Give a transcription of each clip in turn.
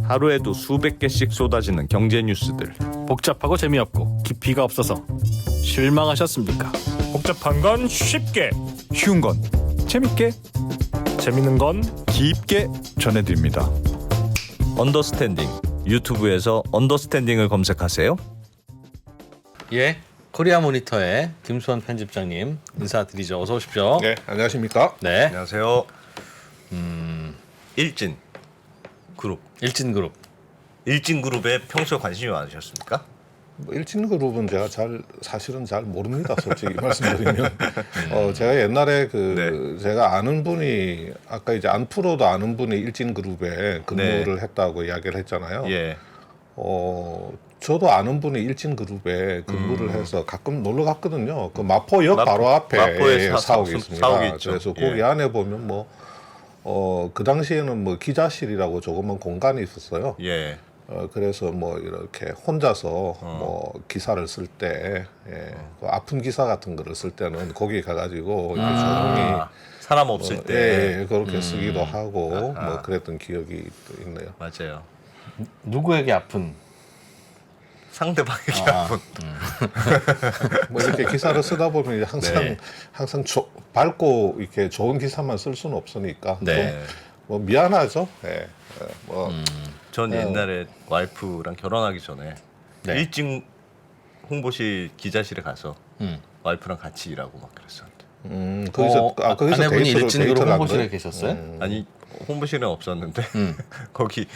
하루에도 수백 개씩 쏟아지는 경제 뉴스들. 복잡하고 재미없고 깊이가 없어서 실망하셨습니까? 복잡한 건 쉽게, 쉬운 건 재밌게, 재밌는 건 깊게 전해드립니다. 언더스탠딩. 유튜브에서 언더스탠딩을 검색하세요. 예, 코리아 모니터의 김수원 편집장님 인사드리죠. 어서 오십시오. 네, 안녕하십니까? 네, 안녕하세요. 일진 그룹. 일진그룹. 일진그룹에 평소에 관심이 많으셨습니까? 뭐 일진그룹은 제가 사실은 잘 모릅니다. 솔직히 말씀드리면 제가 옛날에 제가 아는 분이 아까 이제 안프로도 아는 분이 일진그룹에 근무를 했다고 이야기를 했잖아요. 예. 저도 아는 분이 일진그룹에 근무를 해서 가끔 놀러 갔거든요. 그 마포역 바로 앞에 마포에 사옥이 있습니다. 사옥이 있죠. 그래서 예. 거기 안에 보면 그 당시에는 뭐 기자실이라고 조그만 공간이 있었어요. 예. 그래서 뭐 이렇게 혼자서 뭐 기사를 쓸 때, 그 아픈 기사 같은 거를 쓸 때는 거기 가가지고 이렇게 조용히 사람 없을 때. 그렇게 쓰기도 하고 뭐 그랬던 기억이 또 있네요. 맞아요. 누구에게 아픈? 상대방에게 아픈. 뭐 이렇게 기사를 쓰다 보면 이제 항상 밝고 이렇게 좋은 기사만 쓸 수는 없으니까 네. 좀 뭐 미안하죠. 뭐 전 옛날에 와이프랑 결혼하기 전에 네. 일진 홍보실 기자실에 가서 와이프랑 같이 일하고 막 그랬었는데. 거기서 아내분이 일진그룹 데이트를 한 홍보실에 거예요? 계셨어요? 아니 홍보실은 없었는데 거기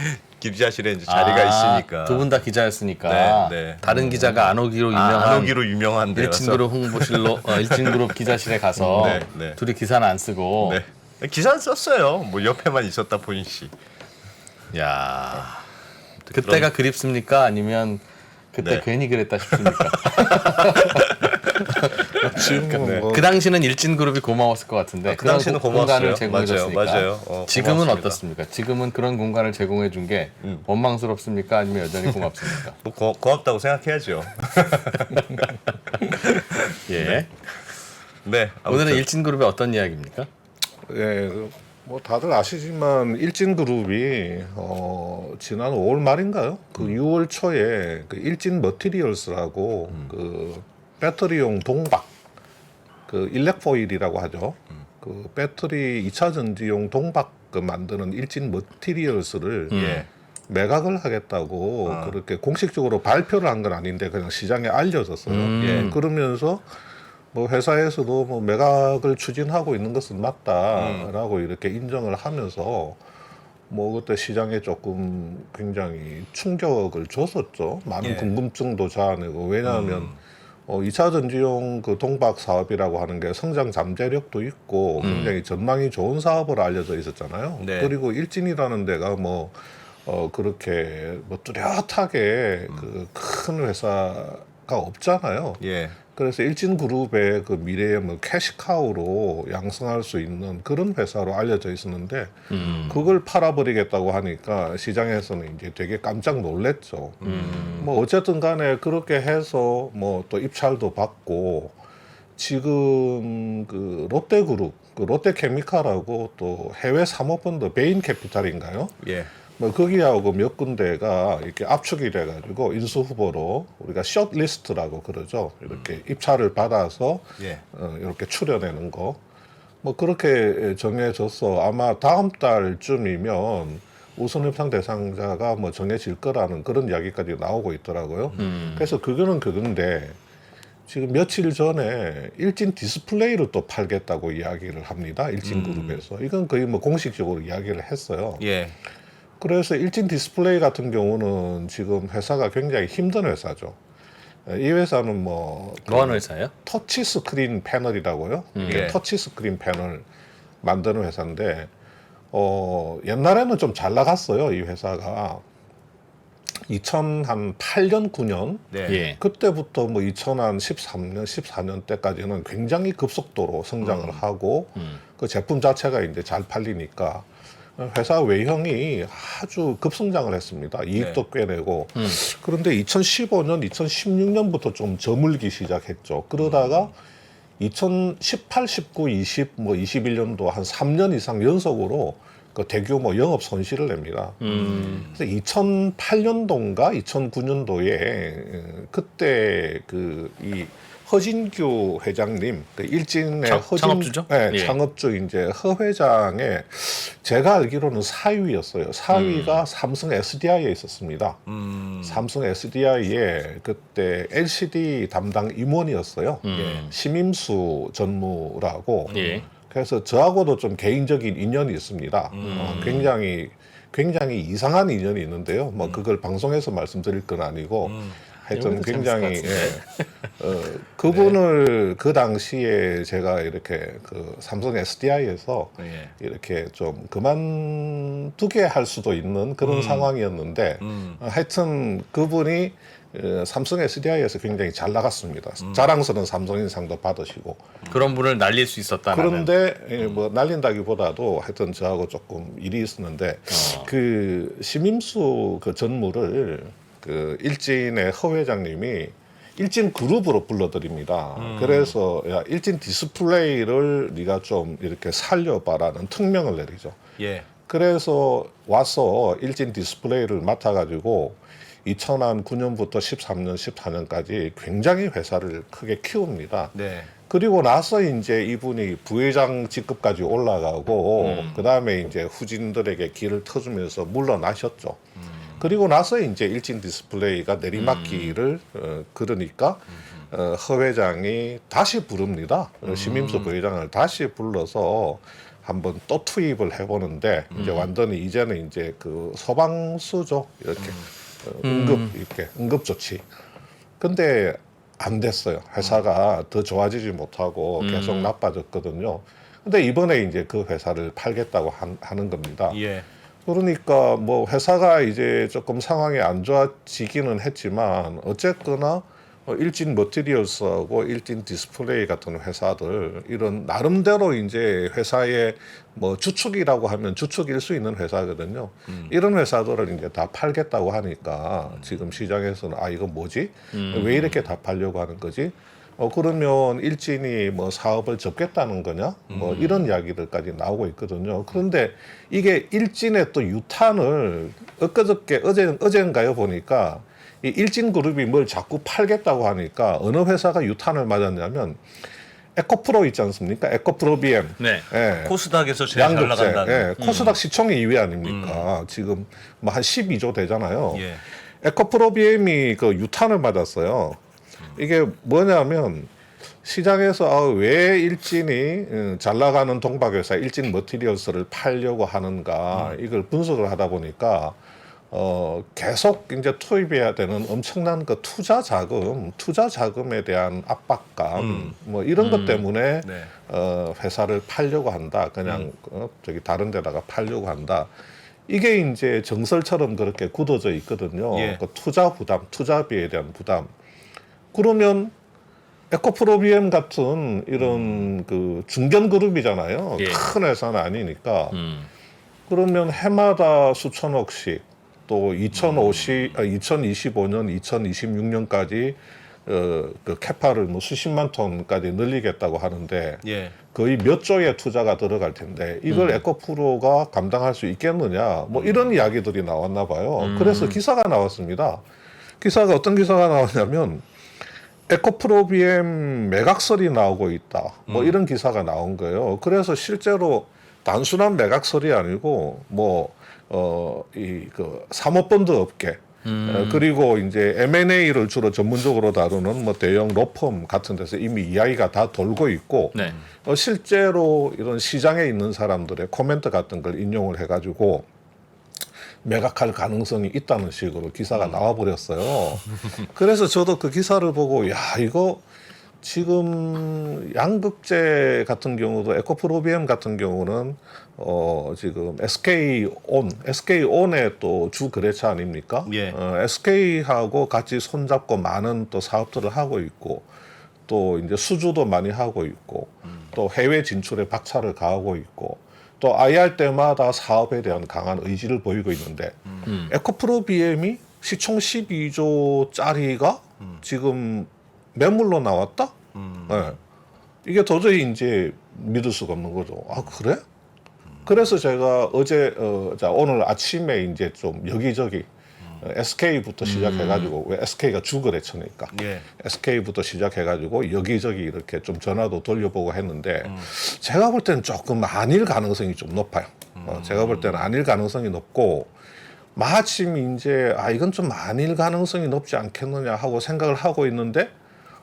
기자실에 이제 자리가 있으니까 두 분 다 기자였으니까 네, 네. 다른 기자가 안 오기로 유명한 안 오기로 유명한 데여서 일진그룹 홍보실로 일진그룹ꯞ 기자실에 가서 네, 네. 둘이 기사는 안 쓰고. 네. 기사는 썼어요. 뭐 옆에만 있었다 본인 씨. 야, 그때가 그립습니까? 아니면 그때 네. 괜히 그랬다 싶습니까? 지금은 뭐 그 당시는 일진그룹이 고마웠을 것 같은데 그 당시는 그런 공간을 고마웠어요. 제공해줬으니까. 맞아요. 지금은 고맙습니다. 어떻습니까? 지금은 그런 공간을 제공해 준 게 원망스럽습니까? 아니면 여전히 고맙습니까? 뭐 고맙다고 생각해야죠. 예. 네. 아무튼. 오늘은 일진그룹의 어떤 이야기입니까? 뭐 다들 아시지만 일진그룹이 지난 5월 말인가요? 그 6월 초에 그 일진 머티리얼스라고 그 배터리용 동박 그 일렉포일이라고 하죠. 그 배터리 2차 전지용 동박 그 만드는 일진 머티리얼스를 예. 매각을 하겠다고 그렇게 공식적으로 발표를 한 건 아닌데 그냥 시장에 알려졌어요. 예. 그러면서 뭐 회사에서도 뭐 매각을 추진하고 있는 것은 맞다라고 이렇게 인정을 하면서 뭐 그때 시장에 조금 굉장히 충격을 줬었죠. 많은 예. 궁금증도 자아내고 왜냐하면 2차 전지용 그 동박 사업이라고 하는 게 성장 잠재력도 있고 굉장히 전망이 좋은 사업으로 알려져 있었잖아요. 네. 그리고 일진이라는 데가 뭐 그렇게 뭐 뚜렷하게 그 큰 회사가 없잖아요. 예. 그래서 일진그룹의 그 미래의 뭐 캐시카우로 양성할 수 있는 그런 회사로 알려져 있었는데 그걸 팔아버리겠다고 하니까 시장에서는 이제 되게 깜짝 놀랐죠. 뭐 어쨌든 간에 그렇게 해서 뭐 또 입찰도 받고 지금 그 롯데그룹, 그 롯데케미칼하고 또 해외 사모펀드 베인캐피탈인가요? 예. 뭐 거기하고 몇 군데가 이렇게 압축이 돼가지고 인수 후보로 우리가 숏리스트라고 그러죠. 이렇게 입찰을 받아서 예. 이렇게 추려내는 거. 뭐 그렇게 정해져서 아마 다음 달쯤이면 우선 협상 대상자가 뭐 정해질 거라는 그런 이야기까지 나오고 있더라고요. 그래서 그거는 그건데 지금 며칠 전에 일진 디스플레이를 또 팔겠다고 이야기를 합니다. 일진그룹에서. 이건 거의 뭐 공식적으로 이야기를 했어요. 예. 그래서 일진 디스플레이 같은 경우는 지금 회사가 굉장히 힘든 회사죠. 이 회사는 뭐 하는 회사예요? 터치 스크린 패널이라고요. 이게 예. 터치 스크린 패널 만드는 회사인데 옛날에는 좀 잘 나갔어요. 이 회사가 2008년 9년 네. 예. 그때부터 뭐 2013년 14년 때까지는 굉장히 급속도로 성장을 하고 그 제품 자체가 이제 잘 팔리니까 회사 외형이 아주 급성장을 했습니다. 이익도 꽤 내고. 그런데 2015년, 2016년부터 좀 저물기 시작했죠. 그러다가 2018, 19, 20, 뭐 21년도 한 3년 이상 연속으로 그 대규모 영업 손실을 냅니다. 그래서 2008년도인가 2009년도에 그때 그 이 허진규 회장님, 그 일진의 창업주죠? 네, 예. 창업주 이제 허 회장의 제가 알기로는 사위였어요. 사위가 삼성 SDI에 있었습니다. 삼성 SDI에 그때 LCD 담당 임원이었어요. 심임수 전무라고. 예. 그래서 저하고도 좀 개인적인 인연이 있습니다. 굉장히 이상한 인연이 있는데요. 뭐 그걸 방송에서 말씀드릴 건 아니고 하여튼 이것도 굉장히 재밌을 것 그분을 그 당시에 제가 이렇게 그 삼성 SDI에서 예. 이렇게 좀 그만두게 할 수도 있는 그런 상황이었는데 하여튼 그분이 삼성 SDI에서 굉장히 잘 나갔습니다. 자랑스러운 삼성인상도 받으시고. 그런 분을 날릴 수 있었다는. 그런데 뭐 날린다기보다도 하여튼 저하고 조금 일이 있었는데 그 심임수 그 전무를 그 일진의 허 회장님이 일진 그룹으로 불러드립니다. 그래서 야 일진 디스플레이를 네가 좀 이렇게 살려봐라는 특명을 내리죠. 예. 그래서 와서 일진 디스플레이를 맡아가지고 2009년부터 13년, 14년까지 굉장히 회사를 크게 키웁니다. 네. 그리고 나서 이제 이분이 부회장 직급까지 올라가고 그 다음에 이제 후진들에게 길을 터주면서 물러나셨죠. 그리고 나서 이제 일진 디스플레이가 내리막길을 그러니까 허 회장이 다시 부릅니다. 심임수 부회장을 다시 불러서 한번 또 투입을 해보는데 이제 완전히 이제는 이제 그 소방수죠 이렇게 응급 조치. 근데 안 됐어요. 회사가 더 좋아지지 못하고 계속 나빠졌거든요. 근데 이번에 이제 그 회사를 팔겠다고 하는 겁니다. 예. 그러니까 뭐 회사가 이제 조금 상황이 안 좋아지기는 했지만 어쨌거나 일진 머티리얼스하고 일진 디스플레이 같은 회사들 이런 나름대로 이제 회사의 뭐 주축이라고 하면 주축일 수 있는 회사거든요. 이런 회사들을 이제 다 팔겠다고 하니까 지금 시장에서는 아 이거 뭐지? 왜 이렇게 다 팔려고 하는 거지? 그러면 일진이 뭐 사업을 접겠다는 거냐? 뭐 이런 이야기들까지 나오고 있거든요. 그런데 이게 일진의 또 유탄을 엊그저께 어젠가요 보니까 이 일진그룹이 뭘 자꾸 팔겠다고 하니까 어느 회사가 유탄을 맞았냐면 에코프로 있지 않습니까? 에코프로 BM. 네. 예. 코스닥에서 제일 잘 양극재. 나간다는. 예. 코스닥 시총이 2위 아닙니까? 지금 뭐 한 12조 되잖아요. 예. 에코프로 BM이 그 유탄을 맞았어요. 이게 뭐냐면 시장에서 왜 일진이 잘 나가는 동박회사 일진 머티리얼스를 팔려고 하는가 이걸 분석을 하다 보니까 계속 이제 투입해야 되는 엄청난 그 투자 자금에 대한 압박감 뭐 이런 것 때문에 네. 회사를 팔려고 한다. 그냥 저기 다른 데다가 팔려고 한다. 이게 이제 정설처럼 그렇게 굳어져 있거든요. 예. 그 투자 부담, 투자비에 대한 부담. 그러면 에코프로 BM 같은 이런 그 중견 그룹이잖아요. 예. 큰 회사는 아니니까. 그러면 해마다 수천억씩 또 2025년, 2026년까지 그 캐파를 뭐 수십만 톤까지 늘리겠다고 하는데 예. 거의 몇 조의 투자가 들어갈 텐데 이걸 에코프로가 감당할 수 있겠느냐 뭐 이런 이야기들이 나왔나 봐요. 그래서 기사가 나왔습니다. 기사가 어떤 기사가 나왔냐면 에코프로 BM 매각설이 나오고 있다. 뭐 이런 기사가 나온 거예요. 그래서 실제로 단순한 매각설이 아니고 이 그 사모펀드 업계 그리고 이제 M&A를 주로 전문적으로 다루는 뭐 대형 로펌 같은 데서 이미 이야기가 다 돌고 있고 네. 실제로 이런 시장에 있는 사람들의 코멘트 같은 걸 인용을 해가지고 매각할 가능성이 있다는 식으로 기사가 나와버렸어요. 그래서 저도 그 기사를 보고 야 이거 지금 양극재 같은 경우도 에코프로 BM 같은 경우는 지금 SK온의 또 주 거래처 아닙니까? 예. SK하고 같이 손잡고 많은 또 사업들을 하고 있고 또 이제 수주도 많이 하고 있고 또 해외 진출에 박차를 가하고 있고 또 IR 때마다 사업에 대한 강한 의지를 보이고 있는데 에코프로 BM이 시총 12조짜리가 지금 매물로 나왔다? 네. 이게 도저히 이제 믿을 수가 없는 거죠. 아 그래? 그래서 제가 어제 오늘 아침에 이제 좀 여기저기 SK부터 시작해가지고 왜 SK가 죽을 해쳐니까 예. SK부터 시작해가지고 여기저기 이렇게 좀 전화도 돌려보고 했는데 제가 볼 때는 조금 아닐 가능성이 좀 높아요. 제가 볼 때는 아닐 가능성이 높고 마침 이제 이건 좀 아닐 가능성이 높지 않겠느냐 하고 생각을 하고 있는데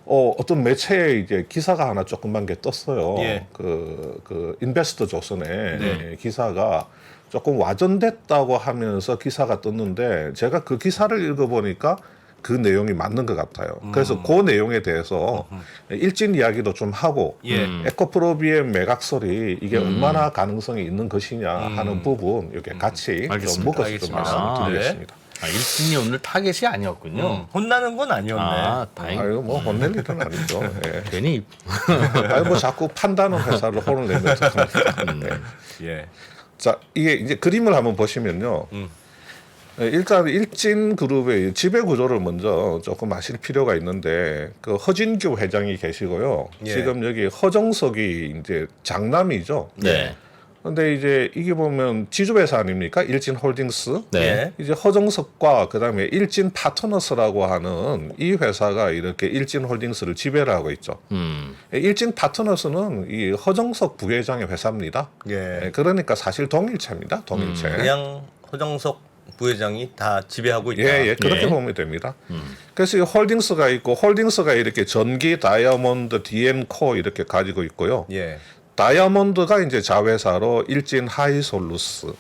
어떤 매체에 이제 기사가 하나 조그만 게 떴어요. 예. 그 인베스터 조선에 기사가 조금 와전됐다고 하면서 기사가 떴는데 제가 그 기사를 읽어보니까 그 내용이 맞는 것 같아요. 그래서 그 내용에 대해서 일진 이야기도 좀 하고 예. 에코프로비의 매각설이 이게 얼마나 가능성이 있는 것이냐 하는 부분 이렇게 같이 좀 알겠습니다. 묶어서 좀 말씀드리겠습니다. 일진이 오늘 타겟이 아니었군요. 혼나는 건 아니었네. 다행. 아유 뭐 혼낼 일은 아니죠. 예. 괜히 아유 뭐 자꾸 판다는 회사를 혼을 내면서 합니다. 예. 자 이게 이제 그림을 한번 보시면요. 일단 일진그룹의 지배 구조를 먼저 조금 아실 필요가 있는데 그 허진규 회장이 계시고요. 예. 지금 여기 허정석이 이제 장남이죠. 네. 근데 이제 이게 보면 지주회사 아닙니까? 일진홀딩스. 네. 이제 허정석과 그다음에 일진 파트너스라고 하는 이 회사가 이렇게 일진홀딩스를 지배를 하고 있죠. 일진 파트너스는 이 허정석 부회장의 회사입니다. 예. 그러니까 사실 동일체입니다. 동일체. 그냥 허정석 부회장이 다 지배하고 있다. 예, 그렇게 예. 보면 됩니다. 그래서 이 홀딩스가 있고 홀딩스가 이렇게 전기, 다이아몬드, DM코 이렇게 가지고 있고요. 예. 다이아몬드가 이제 자회사로 일진 하이솔루스.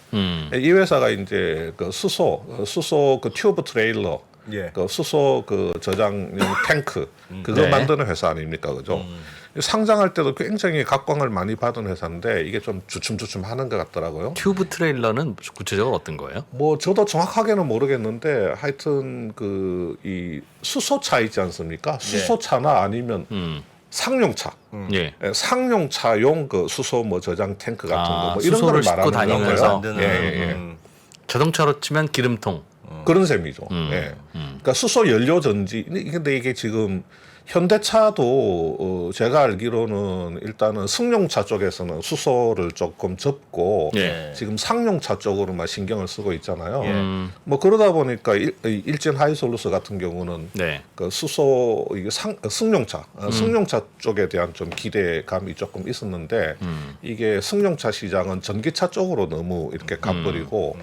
이 회사가 이제 그 수소 그 튜브 트레일러, 예. 그 수소 그 저장용 탱크 그거 네. 만드는 회사 아닙니까, 그죠? 상장할 때도 굉장히 각광을 많이 받은 회사인데 이게 좀 주춤주춤하는 것 같더라고요. 튜브 트레일러는 구체적으로 어떤 거예요? 뭐 저도 정확하게는 모르겠는데 하여튼 그 이 수소차 있지 않습니까? 수소차나 아니면 상용차. 예. 상용차용 그 수소 뭐 저장 탱크 같은 거 뭐 이런 수소를 거를 싣고 말하는 다니면서 거예요. 만드는. 예. 자동차로 치면 기름통. 그런 셈이죠. 예. 그러니까 수소 연료 전지. 근데 이게 지금 현대차도 제가 알기로는 일단은 승용차 쪽에서는 수소를 조금 접고 예. 지금 상용차 쪽으로만 신경을 쓰고 있잖아요. 뭐 그러다 보니까 일진 하이솔루스 같은 경우는 네. 그 수소 이게 승용차 승용차 쪽에 대한 좀 기대감이 조금 있었는데 이게 승용차 시장은 전기차 쪽으로 너무 이렇게 가버리고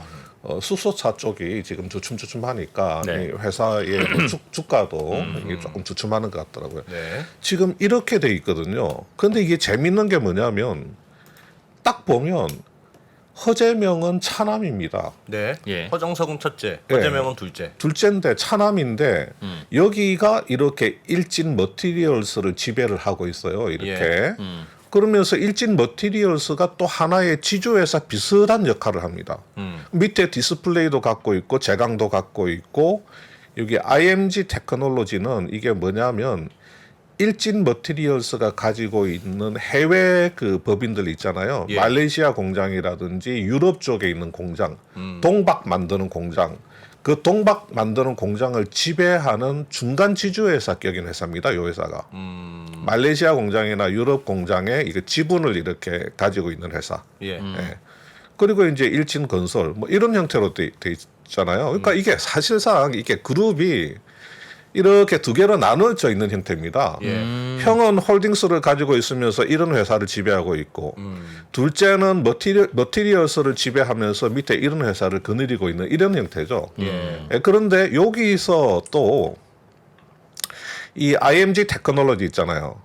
수소차 쪽이 지금 주춤주춤하니까 네. 이 회사의 뭐 주가도 이게 조금 주춤하는 것 같더라고요. 네. 지금 이렇게 돼 있거든요. 근데 이게 재밌는 게 뭐냐면 딱 보면 허재명은 차남입니다. 네. 예. 허정석은 첫째, 허재명은 둘째. 둘째인데 차남인데 여기가 이렇게 일진 머티리얼스를 지배를 하고 있어요. 이렇게. 그러면서 일진 머티리얼스가 또 하나의 지주회사 비슷한 역할을 합니다. 밑에 디스플레이도 갖고 있고 제강도 갖고 있고 여기 IMG 테크놀로지는 이게 뭐냐면 일진 머티리얼스가 가지고 있는 해외 그 법인들 있잖아요. 예. 말레이시아 공장이라든지 유럽 쪽에 있는 공장, 동박 만드는 공장. 그 동박 만드는 공장을 지배하는 중간 지주회사격인 회사입니다. 이 회사가. 말레이시아 공장이나 유럽 공장에 이거 지분을 이렇게 가지고 있는 회사. 예. 예. 그리고 이제 일진 건설 뭐 이런 형태로 돼 있잖아요. 그러니까 이게 사실상 이게 그룹이 이렇게 두 개로 나눠져 있는 형태입니다. 예. 형은 홀딩스를 가지고 있으면서 이런 회사를 지배하고 있고 둘째는 머티리얼스를 지배하면서 밑에 이런 회사를 거느리고 있는 이런 형태죠. 예. 예, 그런데 여기서 또 이 IMG 테크놀로지 있잖아요.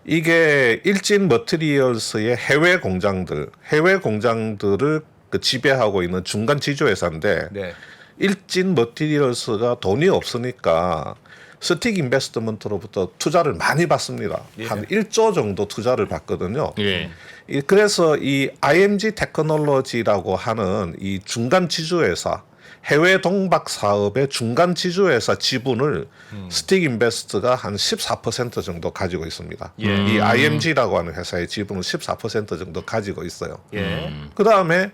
이게 일진 머티리얼스의 해외 공장들을 그 지배하고 있는 중간 지주회사인데 네. 일진 머티리얼스가 돈이 없으니까 스틱 인베스트먼트로부터 투자를 많이 받습니다. 예. 한 1조 정도 투자를 받거든요. 예. 그래서 이 IMG 테크놀로지라고 하는 이 중간 지주회사 해외 동박 사업의 중간 지주회사 지분을 스틱 인베스트가 한 14% 정도 가지고 있습니다. 예. 이 IMG라고 하는 회사의 지분을 14% 정도 가지고 있어요. 예. 그 다음에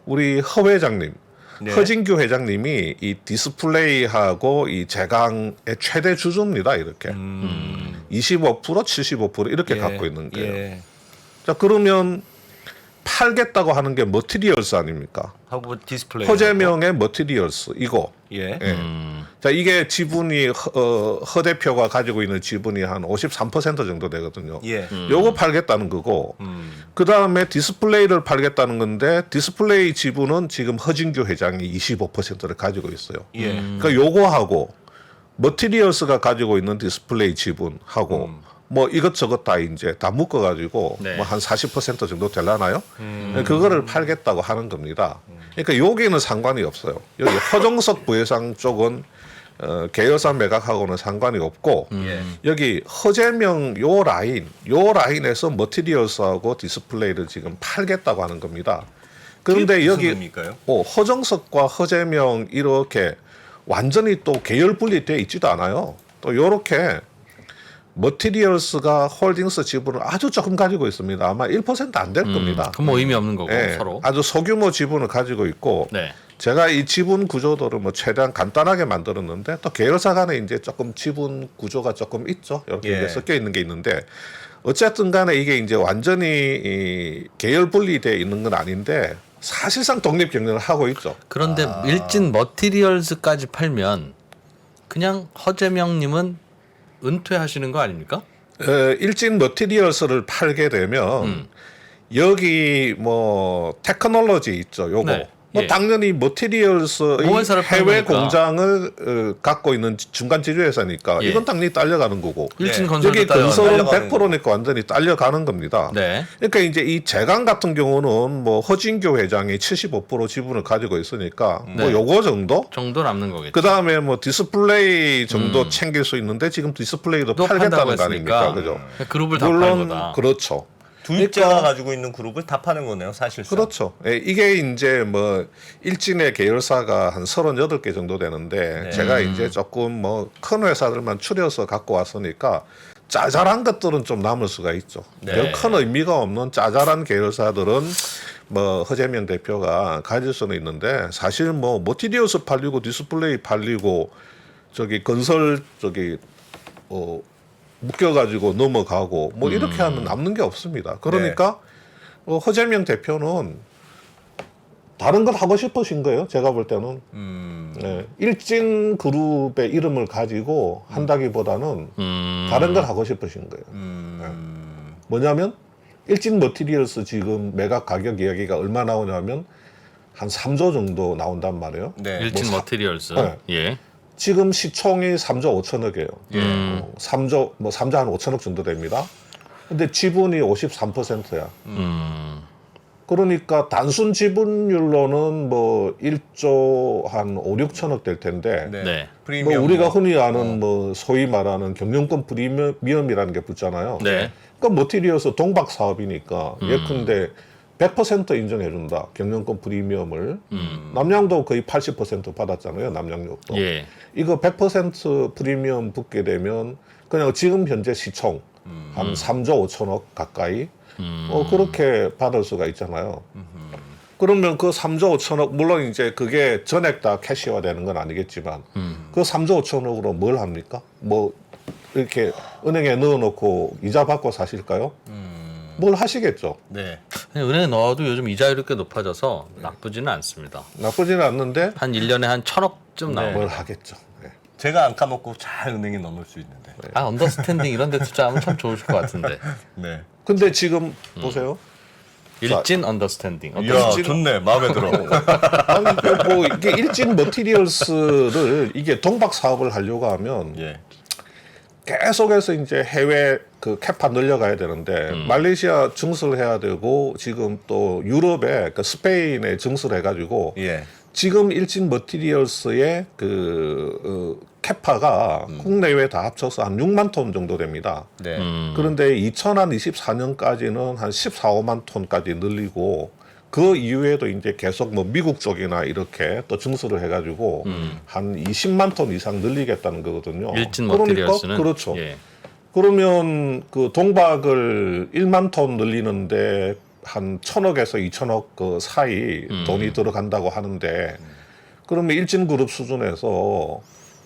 우리 허 회장님, 네. 허진규 회장님이 이 디스플레이하고 이 제강의 최대 주주입니다. 이렇게 25%, 75% 이렇게 예. 갖고 있는 거예요. 예. 자 그러면 팔겠다고 하는 게 머티리얼스 아닙니까? 하고 디스플레이. 허재명의 머티리얼스 이거. 예. 예. 자 이게 지분이 허 대표가 가지고 있는 지분이 한 53% 정도 되거든요. 예. 요거 팔겠다는 거고 그 다음에 디스플레이를 팔겠다는 건데 디스플레이 지분은 지금 허진규 회장이 25%를 가지고 있어요. 예. 그러니까 요거하고 머티리얼스가 가지고 있는 디스플레이 지분하고 뭐 이것저것 다 이제 다 묶어가지고 네. 뭐 한 40% 정도 되려나요? 그거를 팔겠다고 하는 겁니다. 그러니까 여기는 상관이 없어요. 여기 허정석 부회장 쪽은 계열사 매각하고는 상관이 없고 예. 여기 허재명 요 라인에서 머티리얼스하고 디스플레이를 지금 팔겠다고 하는 겁니다. 그런데 그게 무슨 여기 의미일까요? 허정석과 허재명 이렇게 완전히 또 계열 분리되어 있지도 않아요. 또 요렇게 머티리얼스가 홀딩스 지분을 아주 조금 가지고 있습니다. 아마 1% 안 될 겁니다. 그럼 뭐 의미 없는 거고 예, 서로. 아주 소규모 지분을 가지고 있고 네. 제가 이 지분 구조도를 뭐 최대한 간단하게 만들었는데 또 계열사 간에 이제 조금 지분 구조가 조금 있죠. 이렇게 예. 이제 섞여 있는 게 있는데 어쨌든 간에 이게 이제 완전히 이 계열 분리되어 있는 건 아닌데 사실상 독립 경영을 하고 있죠. 그런데 일진 머티리얼스까지 팔면 그냥 허재명님은 은퇴하시는 거 아닙니까? 일진 머티리얼스를 팔게 되면 여기 뭐 테크놀로지 있죠. 요거 네. 뭐 예. 당연히 머티리얼스의 모회사를 파는 해외 거니까. 공장을 갖고 있는 중간 지주회사니까 예. 이건 당연히 딸려가는 거고 일진 네. 건설도 여기 따라가는 건설은 딸려가는 100%니까 완전히 딸려가는 겁니다. 네. 그러니까 이제 이 재강 같은 경우는 뭐 허진교 회장이 75% 지분을 가지고 있으니까 뭐 네. 요거 정도 정도 남는 거겠죠. 그 다음에 뭐 디스플레이 정도 챙길 수 있는데 지금 디스플레이도 또 팔겠다는 판다고 거 아닙니까? 했으니까. 그죠? 그룹을 다 파는 물론 거다. 그렇죠. 둘째가 가지고 있는 그룹을 다 파는 거네요, 사실상. 그렇죠. 예, 이게 이제 뭐 일진의 계열사가 한 38개 정도 되는데 네. 제가 이제 조금 뭐 큰 회사들만 추려서 갖고 왔으니까 짜잘한 것들은 좀 남을 수가 있죠. 네. 별 큰 의미가 없는 짜잘한 계열사들은 뭐 허재명 대표가 가질 수는 있는데 사실 뭐 머티리얼스 팔리고 디스플레이 팔리고 저기 건설 저기 묶여가지고 넘어가고 뭐 이렇게 하면 남는 게 없습니다. 그러니까 허재명 대표는 다른 걸 하고 싶으신 거예요. 제가 볼 때는 네, 일진 그룹의 이름을 가지고 한다기보다는 다른 걸 하고 싶으신 거예요. 네. 뭐냐면 일진 머티리얼스 지금 매각 가격 이야기가 얼마 나오냐면 한 3조 정도 나온단 말이에요. 네. 일진 머티리얼스. 네. 예. 지금 시총이 3조 5천억이에요. 3조 뭐 3조 한 5천억 정도 됩니다. 근데 지분이 53%야. 그러니까 단순 지분율로는 뭐 1조 한 5, 6천억 될 텐데 네. 네. 뭐 프리미엄 우리가 흔히 아는 뭐 소위 말하는 경영권 프리미엄이라는 게 붙잖아요. 네. 그러니까 머티리얼스 동박 사업이니까 예컨대 100% 인정해준다. 경영권 프리미엄을. 남양도 거의 80% 받았잖아요. 남양역도. 예. 이거 100% 프리미엄 붙게 되면 그냥 지금 현재 시총 한 3조 5천억 가까이 그렇게 받을 수가 있잖아요. 그러면 그 3조 5천억 물론 이제 그게 전액 다 캐시화 되는 건 아니겠지만 그 3조 5천억으로 뭘 합니까? 뭐 이렇게 은행에 넣어놓고 이자 받고 사실까요? 뭘 하시겠죠. 네. 은행에 넣어도 요즘 이자율이 꽤 높아져서 나쁘지는 않습니다. 나쁘지는 않는데 한 1년에 한 1,000억쯤 나오고. 뭘 하겠죠. 네. 제가 안 까먹고 잘 은행에 넣어놓을 수 있는데. 아, 언더스탠딩 이런 데 투자하면 참 좋으실 것 같은데. 네. 근데 지금 보세요. 일진 언더스탠딩. 이야, 좋네. 마음에 들어. 아니 뭐 이게 일진 머티리얼스를 이게 동박 사업을 하려고 하면 예. 계속해서 이제 해외 그 캐파 늘려가야 되는데 말레이시아 증설을 해야 되고 지금 또 유럽에 그 스페인에 증설을 해가지고 예. 지금 일진 머티리얼스의 그 캐파가 국내외 다 합쳐서 한 6만 톤 정도 됩니다. 네. 그런데 2024년까지는 한 14, 5만 톤까지 늘리고 그 이후에도 이제 계속 뭐 미국 쪽이나 이렇게 또 증설을 해가지고 한 20만 톤 이상 늘리겠다는 거거든요. 일진 그러니까 머티리얼스는 그렇죠. 예. 그러면 그 동박을 1만 톤 늘리는데 한 1,000억에서 2,000억 그 사이 돈이 들어간다고 하는데 그러면 일진그룹 수준에서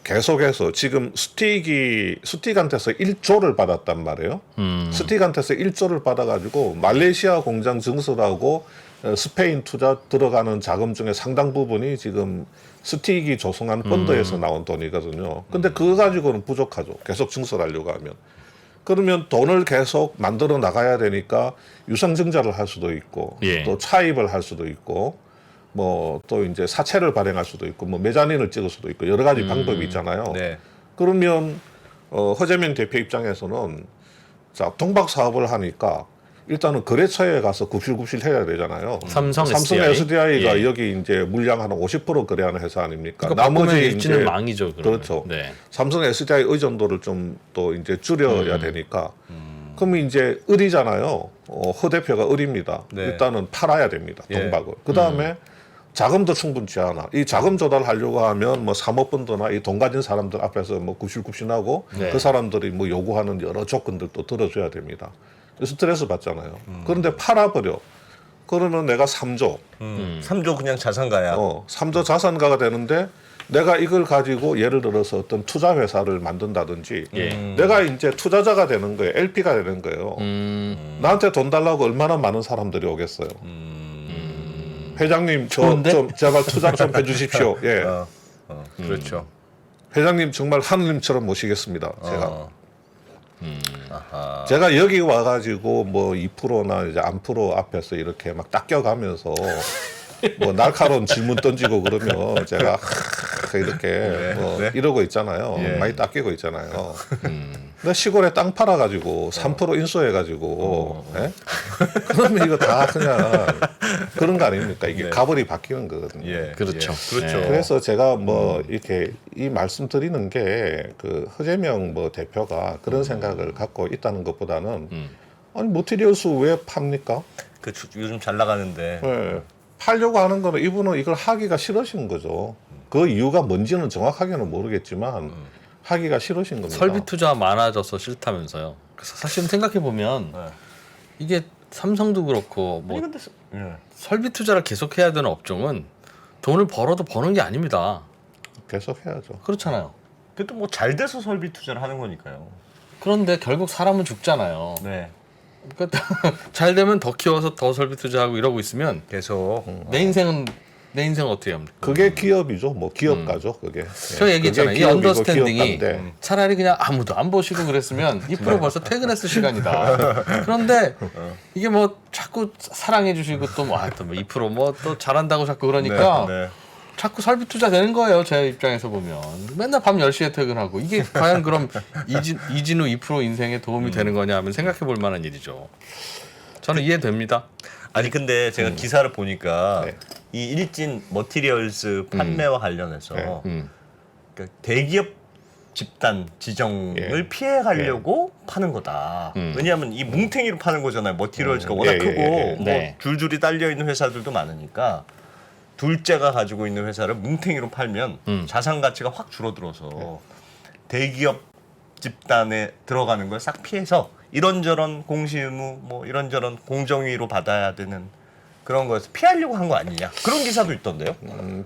계속해서 지금 스틱한테서 1조를 받았단 말이에요. 스틱한테서 1조를 받아가지고 말레이시아 공장 증설하고 스페인 투자 들어가는 자금 중에 상당 부분이 지금 스틱이 조성한 펀드에서 나온 돈이거든요. 근데 그거 가지고는 부족하죠. 계속 증설하려고 하면. 그러면 돈을 계속 만들어 나가야 되니까 유상증자를 할 수도 있고 예. 또 차입을 할 수도 있고 뭐 또 이제 사채를 발행할 수도 있고 뭐 메자닌을 찍을 수도 있고 여러 가지 방법이 있잖아요. 네. 그러면 허재민 대표 입장에서는 자 동박 사업을 하니까 일단은 거래처에 가서 굽실굽실 해야 되잖아요. 삼성 SDI가 예. 여기 이제 물량 한 50% 거래하는 회사 아닙니까? 그러니까 나머지 일지는 망이죠. 그러면. 그렇죠. 네. 삼성 SDI 의존도를 좀 또 이제 줄여야 되니까. 그러면 이제 을이잖아요. 허 대표가 을입니다. 네. 일단은 팔아야 됩니다. 예. 동박을. 그 다음에 자금도 충분치 않아. 이 자금 조달하려고 하면 뭐 사모펀드나 이 돈 가진 사람들 앞에서 뭐 굽실굽실하고 네. 그 사람들이 뭐 요구하는 여러 조건들도 들어줘야 됩니다. 스트레스 받잖아요. 그런데 팔아버려. 그러면 내가 3조. 3조 그냥 자산가야. 3조 자산가가 되는데 내가 이걸 가지고 예를 들어서 어떤 투자 회사를 만든다든지 예. 내가 이제 투자자가 되는 거예요. LP가 되는 거예요. 나한테 돈 달라고 얼마나 많은 사람들이 오겠어요. 회장님 저 좋은데? 좀 제발 투자 좀 해주십시오. 예. 그렇죠. 회장님 정말 하느님처럼 모시겠습니다. 제가. 아하. 제가 여기 와가지고 뭐 2%나 이제 안프로 앞에서 이렇게 막 닦여가면서 뭐 날카로운 질문 던지고 그러면 제가 이렇게 뭐 네. 이러고 있잖아요. 예. 많이 닦이고 있잖아요. 근데 시골에 땅 팔아가지고 3% 인수해가지고 예? 그러면 이거 다 그냥 그런 거 아닙니까? 이게 네. 가벌이 바뀌는 거거든요. 예. 그렇죠. 예. 그렇죠. 네. 그래서 제가 뭐 이렇게 이 말씀 드리는 게 그 허재명 뭐 대표가 그런 생각을 갖고 있다는 것보다는 아니 모티리얼스 왜 팝니까? 그 요즘 잘 나가는데. 예. 팔려고 하는 거는 이분은 이걸 하기가 싫으신 거죠. 그 이유가 뭔지는 정확하게는 모르겠지만 하기가 싫으신 겁니다. 설비 투자 많아져서 싫다면서요. 그래서 사실 생각해 보면 네. 이게 삼성도 그렇고 뭐 아니 근데 예. 설비 투자를 계속해야 되는 업종은 돈을 벌어도 버는 게 아닙니다. 계속 해야죠. 그렇잖아요. 그래도 뭐 잘 돼서 설비 투자를 하는 거니까요. 그런데 결국 사람은 죽잖아요. 네. 그러니까 잘 되면 더 키워서 더 설비 투자하고 이러고 있으면 계속. 내 인생은 어떻게 합니까? 그게 기업이죠. 뭐 기업가죠. 그게. 제가 예. 얘기했잖아요. 그게 이 기업이고 언더스탠딩이 기업가인데. 차라리 그냥 아무도 안 보시고 그랬으면 2% 벌써 퇴근했을 시간이다. 그런데 이게 뭐 자꾸 사랑해 주시고 또 뭐 2% 뭐 또 잘한다고 자꾸 그러니까 네. 자꾸 설비 투자 되는 거예요. 제 입장에서 보면. 맨날 밤 10시에 퇴근하고 이게 과연 그럼 이진우 2% 인생에 도움이 되는 거냐 하면 생각해 볼 만한 일이죠. 저는 이해됩니다. 아니 근데 제가 기사를 보니까 네. 이 일진 머티리얼스 판매와 관련해서 네. 그러니까 대기업 집단 지정을 피해 가려고 파는 거다. 왜냐하면 이 뭉탱이로 파는 거잖아요. 머티리얼스가 워낙 예, 크고 예. 뭐 네. 줄줄이 딸려 있는 회사들도 많으니까 둘째가 가지고 있는 회사를 뭉탱이로 팔면 자산 가치가 확 줄어들어서 대기업 집단에 들어가는 걸 싹 피해서 이런저런 공시의무 뭐 이런저런 공정위로 받아야 되는 그런 거에서 피하려고 한 거 아니냐 그런 기사도 있던데요.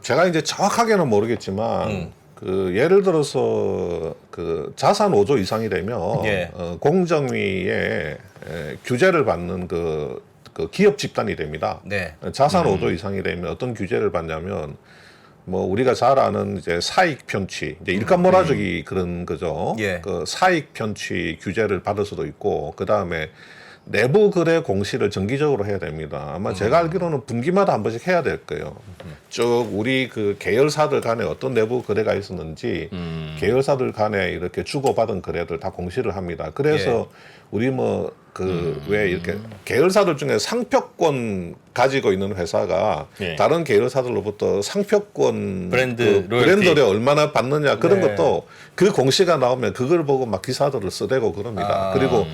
제가 이제 정확하게는 모르겠지만 그 예를 들어서 그 자산 5조 이상이 되면 예. 공정위에 규제를 받는 그 기업 집단이 됩니다. 네. 자산 5조 이상이 되면 어떤 규제를 받냐면 뭐 우리가 잘 아는 이제 사익 편취, 이제 일감 몰아주기 그런 거죠. 예. 그 사익 편취 규제를 받을 수도 있고 그 다음에 내부 거래 공시를 정기적으로 해야 됩니다. 아마 제가 알기로는 분기마다 한 번씩 해야 될 거예요. 쭉 우리 그 계열사들 간에 어떤 내부 거래가 있었는지 계열사들 간에 이렇게 주고받은 거래들 다 공시를 합니다. 그래서 우리 뭐 그 왜 이렇게 계열사들 중에 상표권 가지고 있는 회사가 예. 다른 계열사들로부터 상표권 브랜드 로열티. 브랜드를 얼마나 받느냐 그런 네. 것도 그 공시가 나오면 그걸 보고 막 기사들을 쓰대고 그럽니다. 아. 그리고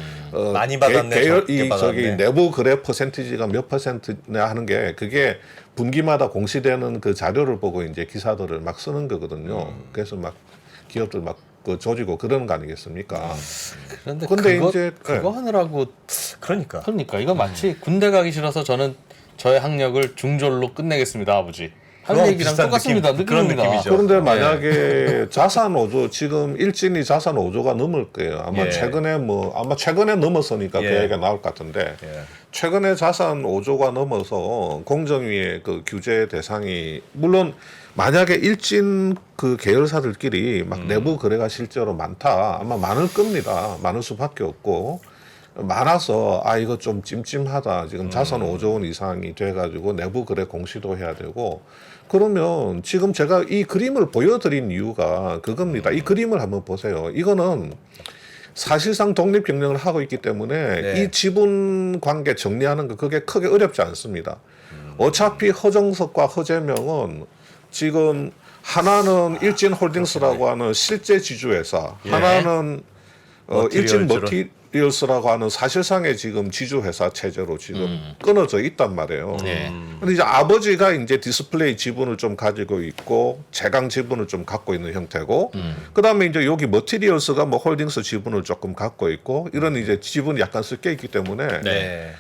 많이 받았네, 계열 적게 이 저기 받았네. 내부 거래 퍼센티지가 몇 퍼센트냐 하는 게 그게 분기마다 공시되는 그 자료를 보고 이제 기사들을 막 쓰는 거거든요. 그래서 막 기업들 막 그 조지고 그러는 거 아니겠습니까? 그런데 근데 그거, 이제 그거 하느라고 그러니까. 이거 마치 군대 가기 싫어서 저는 저의 학력을 중졸로 끝내겠습니다, 아버지. 할 그거 얘기랑 비슷한 똑같습니다. 느낌, 그런 느낌입니다. 느낌이죠. 그런데 만약에 자산 5조 지금 일진이 자산 5조가 넘을 거예요. 아마 예. 최근에 넘었으니까 그 예. 얘기가 나올 것 같은데 예. 최근에 자산 5조가 넘어서 공정위의 그 규제 대상이 물론 만약에 일진 그 계열사들끼리 막 내부 거래가 실제로 많다. 아마 많을 겁니다. 많을 수밖에 없고 많아서 이거 좀 찜찜하다. 지금 자산 5조 원 이상이 돼가지고 내부 거래 공시도 해야 되고 그러면 지금 제가 이 그림을 보여드린 이유가 그겁니다. 이 그림을 한번 보세요. 이거는 사실상 독립 경영을 하고 있기 때문에 네. 이 지분 관계 정리하는 거 그게 크게 어렵지 않습니다. 어차피 허정석과 허재명은 지금 하나는 일진홀딩스라고 하는 실제 지주회사, 예. 하나는 일진 머티리얼즈로. 머티리얼스라고 하는 사실상의 지금 지주회사 체제로 지금 끊어져 있단 말이에요. 네. 근데 이제 아버지가 이제 디스플레이 지분을 좀 가지고 있고 제강 지분을 좀 갖고 있는 형태고, 그다음에 이제 여기 머티리얼스가 뭐 홀딩스 지분을 조금 갖고 있고 이런 이제 지분이 약간 섞여 있기 때문에 네.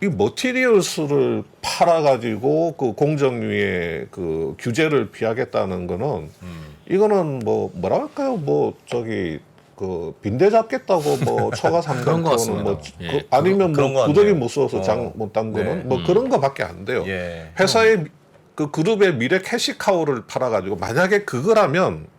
이 머티리얼스를 팔아가지고 그 공정위의 그 규제를 피하겠다는 거는 이거는 뭐라 할까요? 뭐 저기 그 빈대 잡겠다고 뭐 초과 그런 것 상장권은 뭐 같습니다. 예. 아니면 그런 거 뭐 구더기 같네요. 못 써서 장 못 딴 거는 네. 뭐 그런 거밖에 안 돼요. 예. 회사의 그 그룹의 미래 캐시카우를 팔아가지고 만약에 그거라면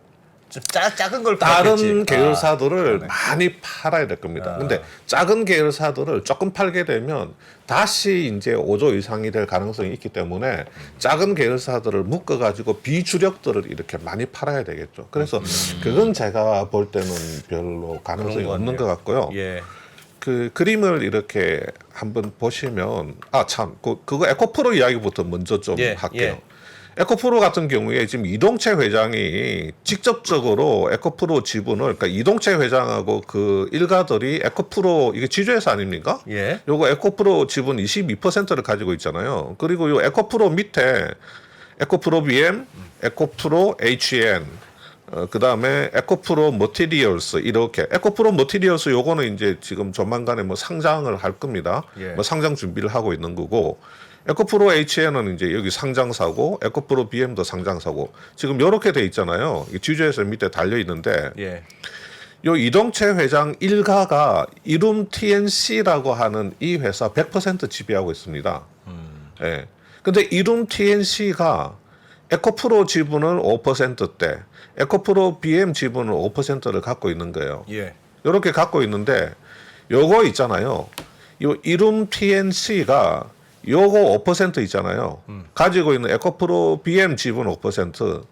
좀 작은 걸 다른 팔았겠지. 계열사들을 많이 팔아야 될 겁니다. 근데 작은 계열사들을 조금 팔게 되면 다시 이제 5조 이상이 될 가능성이 있기 때문에 작은 계열사들을 묶어가지고 비주력들을 이렇게 많이 팔아야 되겠죠. 그래서 그건 제가 볼 때는 별로 가능성이 그런 것 없는 같네요. 것 같고요. 예. 그 그림을 이렇게 한번 보시면 그거 에코프로 이야기부터 먼저 좀 예, 할게요. 예. 에코프로 같은 경우에 지금 이동채 회장이 직접적으로 에코프로 지분을 그러니까 이동채 회장하고 그 일가들이 에코프로 이게 지주회사 아닙니까? 예. 요거 에코프로 지분 22%를 가지고 있잖아요. 그리고 요 에코프로 밑에 에코프로 BM, 에코프로 HN 그 다음에 에코프로 머티리얼스 이렇게 에코프로 머티리얼스 요거는 이제 지금 조만간에 뭐 상장을 할 겁니다. 예. 뭐 상장 준비를 하고 있는 거고 에코프로 HN은 이제 여기 상장사고 에코프로 BM도 상장사고 지금 요렇게 돼 있잖아요. 지주회사 밑에 달려 있는데 예. 요 이동채 회장 일가가 이룸 TNC라고 하는 이 회사 100% 지배하고 있습니다. 예. 근데 이룸 TNC가 에코프로 지분을 5%대, 에코프로 BM 지분을 5%를 갖고 있는 거예요. 예. 이렇게 갖고 있는데 요거 있잖아요. 요 이룸 TNC가 요거 5% 있잖아요. 가지고 있는 에코프로 BM 지분 5%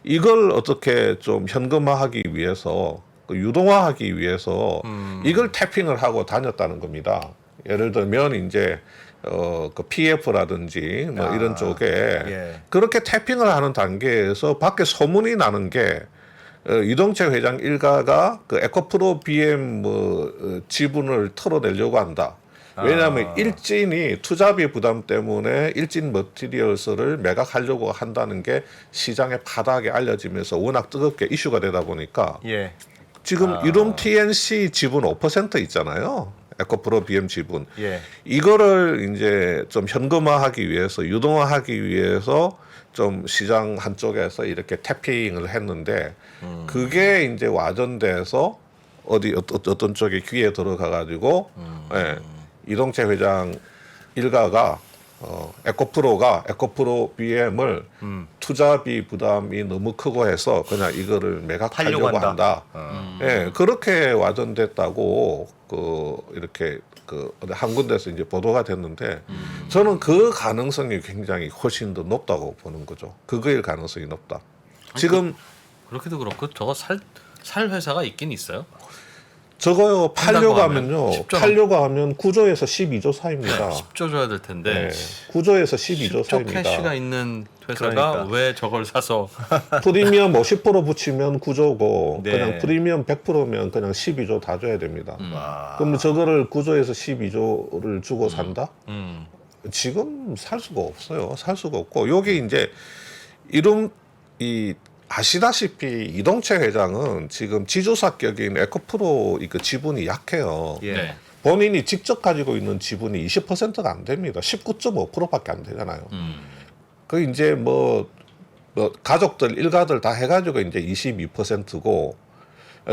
이걸 어떻게 좀 현금화하기 위해서 유동화하기 위해서 이걸 태핑을 하고 다녔다는 겁니다. 예를 들면 이제 그 PF라든지 뭐 이런 쪽에 예. 그렇게 태핑을 하는 단계에서 밖에 소문이 나는 게 이동채 회장 일가가 그 에코프로 BM 지분을 털어내려고 한다. 왜냐하면 일진이 투자비 부담 때문에 일진 머티리얼스를 매각하려고 한다는 게 시장의 바닥에 알려지면서 워낙 뜨겁게 이슈가 되다 보니까 예. 지금 이룸 TNC 지분 5% 있잖아요. 에코프로 BM 지분. 예. 이거를 이제 좀 현금화하기 위해서 유동화하기 위해서 좀 시장 한쪽에서 이렇게 태핑을 했는데 그게 이제 와전돼서 어떤 쪽에 귀에 들어가 가지고 예, 이동채 회장 일가가 에코프로가 에코프로 BM을 투자비 부담이 너무 크고 해서 그냥 이거를 매각하려고 팔려고 한다. 예, 그렇게 와전됐다고 이렇게 어디 한 군데서 이제 보도가 됐는데 저는 그 가능성이 굉장히 훨씬 더 높다고 보는 거죠. 그거일 가능성이 높다. 지금 그렇게도 그렇고 저거 살 회사가 있긴 있어요. 저거요 팔려고 한다고 하면 하면요. 10조 팔려고 하면 9조에서 12조 사이입니다. 10조 줘야 될 텐데. 네, 9조에서 12조 10조 사이입니다. 캐시가 있는 회사가 그러니까. 왜 저걸 사서 프리미엄 50% 붙이면 9조고 네. 그냥 프리미엄 100%면 그냥 12조 다 줘야 됩니다. 와. 그럼 저거를 9조에서 12조를 주고 산다? 음. 지금 살 수가 없어요. 살 수가 없고 여기 이제 아시다시피 이동채 회장은 지금 지주사격인 에코프로 그 지분이 약해요. 예. 네. 본인이 직접 가지고 있는 지분이 20%가 안 됩니다. 19.5%밖에 안 되잖아요. 그 이제 뭐 뭐 가족들 일가들 다 해가지고 이제 22%고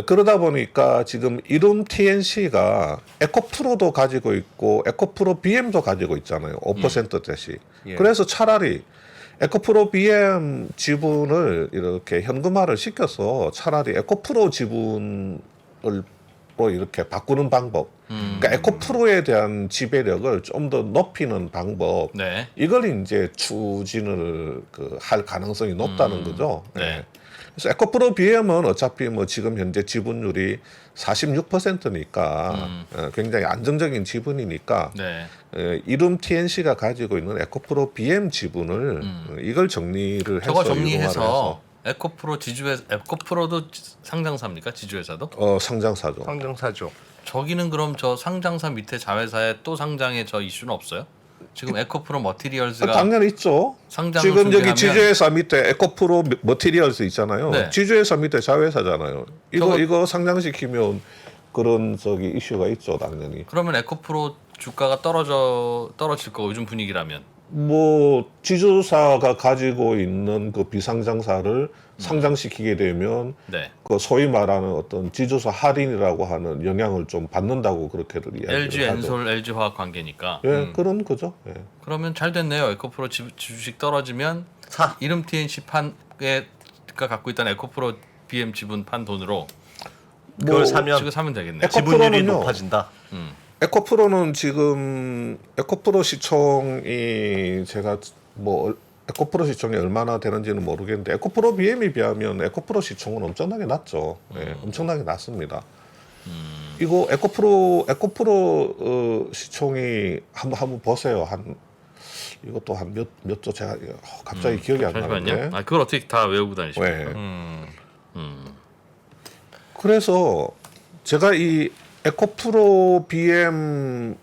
그러다 보니까 지금 이룸 TNC가 에코프로도 가지고 있고 에코프로 BM도 가지고 있잖아요. 5%대씩. 예. 그래서 차라리 에코프로 BM 지분을 이렇게 현금화를 시켜서 차라리 에코프로 지분을 로 이렇게 바꾸는 방법. 그러니까 에코프로에 대한 지배력을 좀 더 높이는 방법. 네. 이걸 이제 추진을 할 가능성이 높다는 거죠. 네. 예. 그래서 에코프로 BM은 어차피 뭐 지금 현재 지분율이 46%니까 굉장히 안정적인 지분이니까 네. 이룸 TNC가 가지고 있는 에코프로 BM 지분을 이걸 정리를 해서 저거 유동화를 정리해서 해서 에코프로 지주회사 에코프로도 상장사입니까? 지주회사도? 상장사죠. 상장사죠. 저기는 그럼 저 상장사 밑에 자회사에 또 상장의 저 이슈는 없어요? 지금 에코프로 머티리얼즈가 당연히 있죠. 상장을 지금 저기 중개하면- 지주회사 밑에 에코프로 머티리얼스 있잖아요. 네. 지주회사 밑에 자회사잖아요. 저거- 이거 상장시키면 그런 저기 이슈가 있죠, 당연히. 그러면 에코프로 주가가 떨어질 거 요즘 분위기라면 뭐 지주사가 가지고 있는 그 비상장사를 상장시키게 되면 네. 그 소위 말하는 어떤 지주사 할인이라고 하는 영향을 좀 받는다고 그렇게들 이야기를 LG 하죠. 엔솔, LG 화학 관계니까. 예, 그런 거죠. 예. 그러면 잘 됐네요. 에코프로 주식 떨어지면 사. 이름 TNC 판가 갖고 있던 에코프로 BM 지분 판 돈으로 그걸 사면 지금 사면 되겠네요. 지분율이 에코프로는요. 높아진다. 에코프로는 지금 에코프로 시총이 제가 뭐 에코프로 시총이 얼마나 되는지는 모르겠는데 에코프로 BM에 비하면 에코프로 시총은 엄청나게 낮죠. 예, 엄청나게 낮습니다. 이거 에코프로 시총이 한번 보세요. 한 이것도 한 몇 조 제가 갑자기 기억이 안 잠시만요. 나는데. 그걸 어떻게 다 외우고 다니십니까? 네. 그래서 제가 이 에코프로 BM을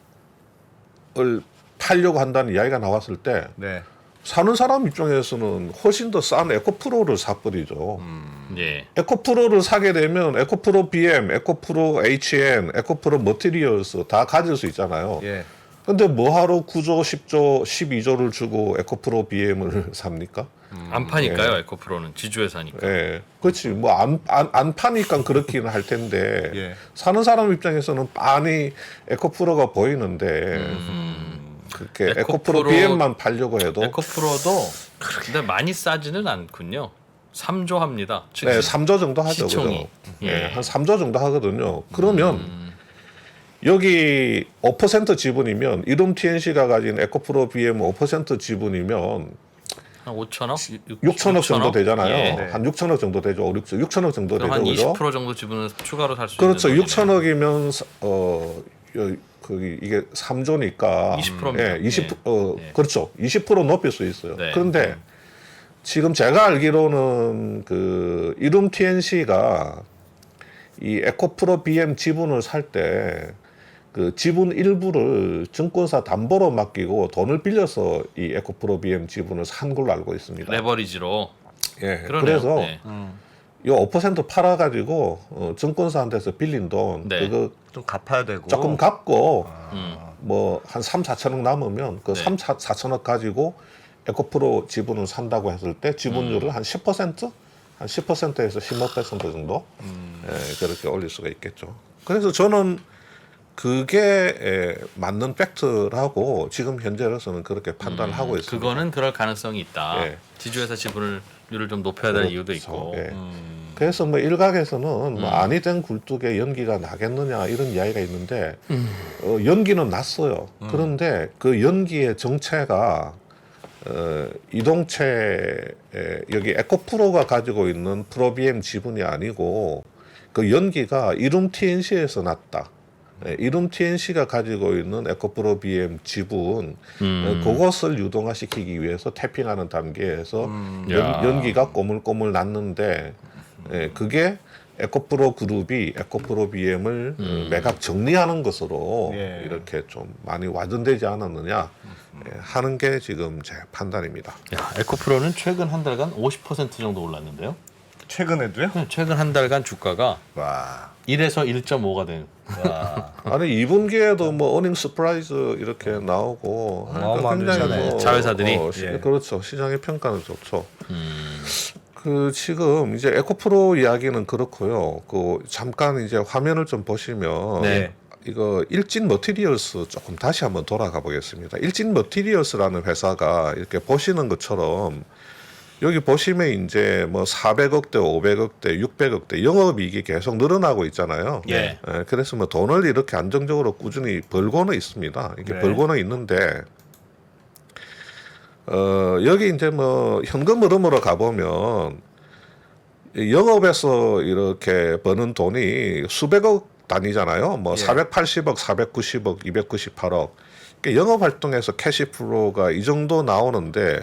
팔려고 한다는 이야기가 나왔을 때 네. 사는 사람 입장에서는 훨씬 더 싼 에코프로를 사버리죠. 예. 에코프로를 사게 되면 에코프로 BM, 에코프로 HN, 에코프로 머티리얼스 다 가질 수 있잖아요. 예. 근데 뭐하러 9조, 10조, 12조를 주고 에코프로 BM을 삽니까? 안 파니까요. 에코프로는 지주회사니까. 예. 그렇지. 뭐 안 파니까 그렇기는 할 텐데 예. 사는 사람 입장에서는 빤히 에코프로가 보이는데 그렇게 에코프로 BM만 팔려고 해도 에코프로도 근데 많이 싸지는 않군요. 3조 합니다. 네, 3조 정도 하죠. 시총이. 그죠? 예. 네, 한 3조 정도 하거든요. 그러면 여기 5% 지분이면 이룸 TNC가 가진 에코프로 BM 5% 지분이면 한 5천억? 6천억 정도 되잖아요. 예. 네. 한 6천억 정도 되죠. 6천억 정도 그럼 되죠. 한 그죠? 20% 정도 지분은 추가로 살 수 그렇죠. 있는 돈이네요. 6천억이면 거기 이게 3조니까 20%입니다. 예, 20 예. 그렇죠. 20% 높일 수 있어요. 네. 그런데 지금 제가 알기로는 그 이룸 TNC가 이 에코프로 BM 지분을 살 때 그 지분 일부를 증권사 담보로 맡기고 돈을 빌려서 이 에코프로 BM 지분을 산 걸로 알고 있습니다. 레버리지로. 예. 그러네요. 그래서 네. 요 5% 팔아가지고 증권사한테서 빌린 돈 네. 그거 좀 갚아야 되고. 조금 갚고 음. 뭐 한 3, 4천억 남으면 그 네. 3, 4천억 가지고 에코프로 지분을 산다고 했을 때 지분율을 한 10%? 한 10%에서 15% 정도 예, 그렇게 올릴 수가 있겠죠. 그래서 저는 그게 맞는 팩트라고 지금 현재로서는 그렇게 판단을 하고 있습니다. 그거는 그럴 가능성이 있다. 예. 지주회사 지분율을 좀 높여야 될 이유도 그렇죠. 있고. 예. 그래서 뭐 일각에서는 뭐 안이 된 굴뚝에 연기가 나겠느냐 이런 이야기가 있는데 연기는 났어요. 그런데 그 연기의 정체가 이동체 여기 에코프로가 가지고 있는 프로비엠 지분이 아니고 그 연기가 이룸 TNC에서 났다. 이룸 TNC가 가지고 있는 에코프로 BM 지분 그것을 유동화시키기 위해서 태핑하는 단계에서 야. 연기가 꼬물꼬물 났는데 그게 에코프로 그룹이 에코프로 BM을 매각 정리하는 것으로 예. 이렇게 좀 많이 와전되지 않았느냐 하는 게 지금 제 판단입니다. 야, 에코프로는 최근 한 달간 50% 정도 올랐는데요. 최근에도요? 최근 한 달간 주가가 와. 1에서 1.5가 된. 와. 아니 2분기에도 뭐 어닝 서프라이즈 이렇게 나오고 어마어마한 굉장히 회사네. 자회사들이? 예. 그렇죠. 시장의 평가는 좋죠. 그 지금 이제 에코프로 이야기는 그렇고요. 그 잠깐 이제 화면을 좀 보시면 네. 이거 일진 머티리얼스 조금 다시 한번 돌아가 보겠습니다. 일진 머티리얼스라는 회사가 이렇게 보시는 것처럼 여기 보시면 이제 뭐 400억대, 500억대, 600억대 영업이익이 계속 늘어나고 있잖아요. 예. 그래서 뭐 돈을 이렇게 안정적으로 꾸준히 벌고는 있습니다. 이게 네. 벌고는 있는데 여기 이제 뭐 현금 흐름으로 가보면 영업에서 이렇게 버는 돈이 수백억 단위잖아요. 뭐 예. 480억, 490억, 298억. 그러니까 영업 활동에서 캐시 플로우가 이 정도 나오는데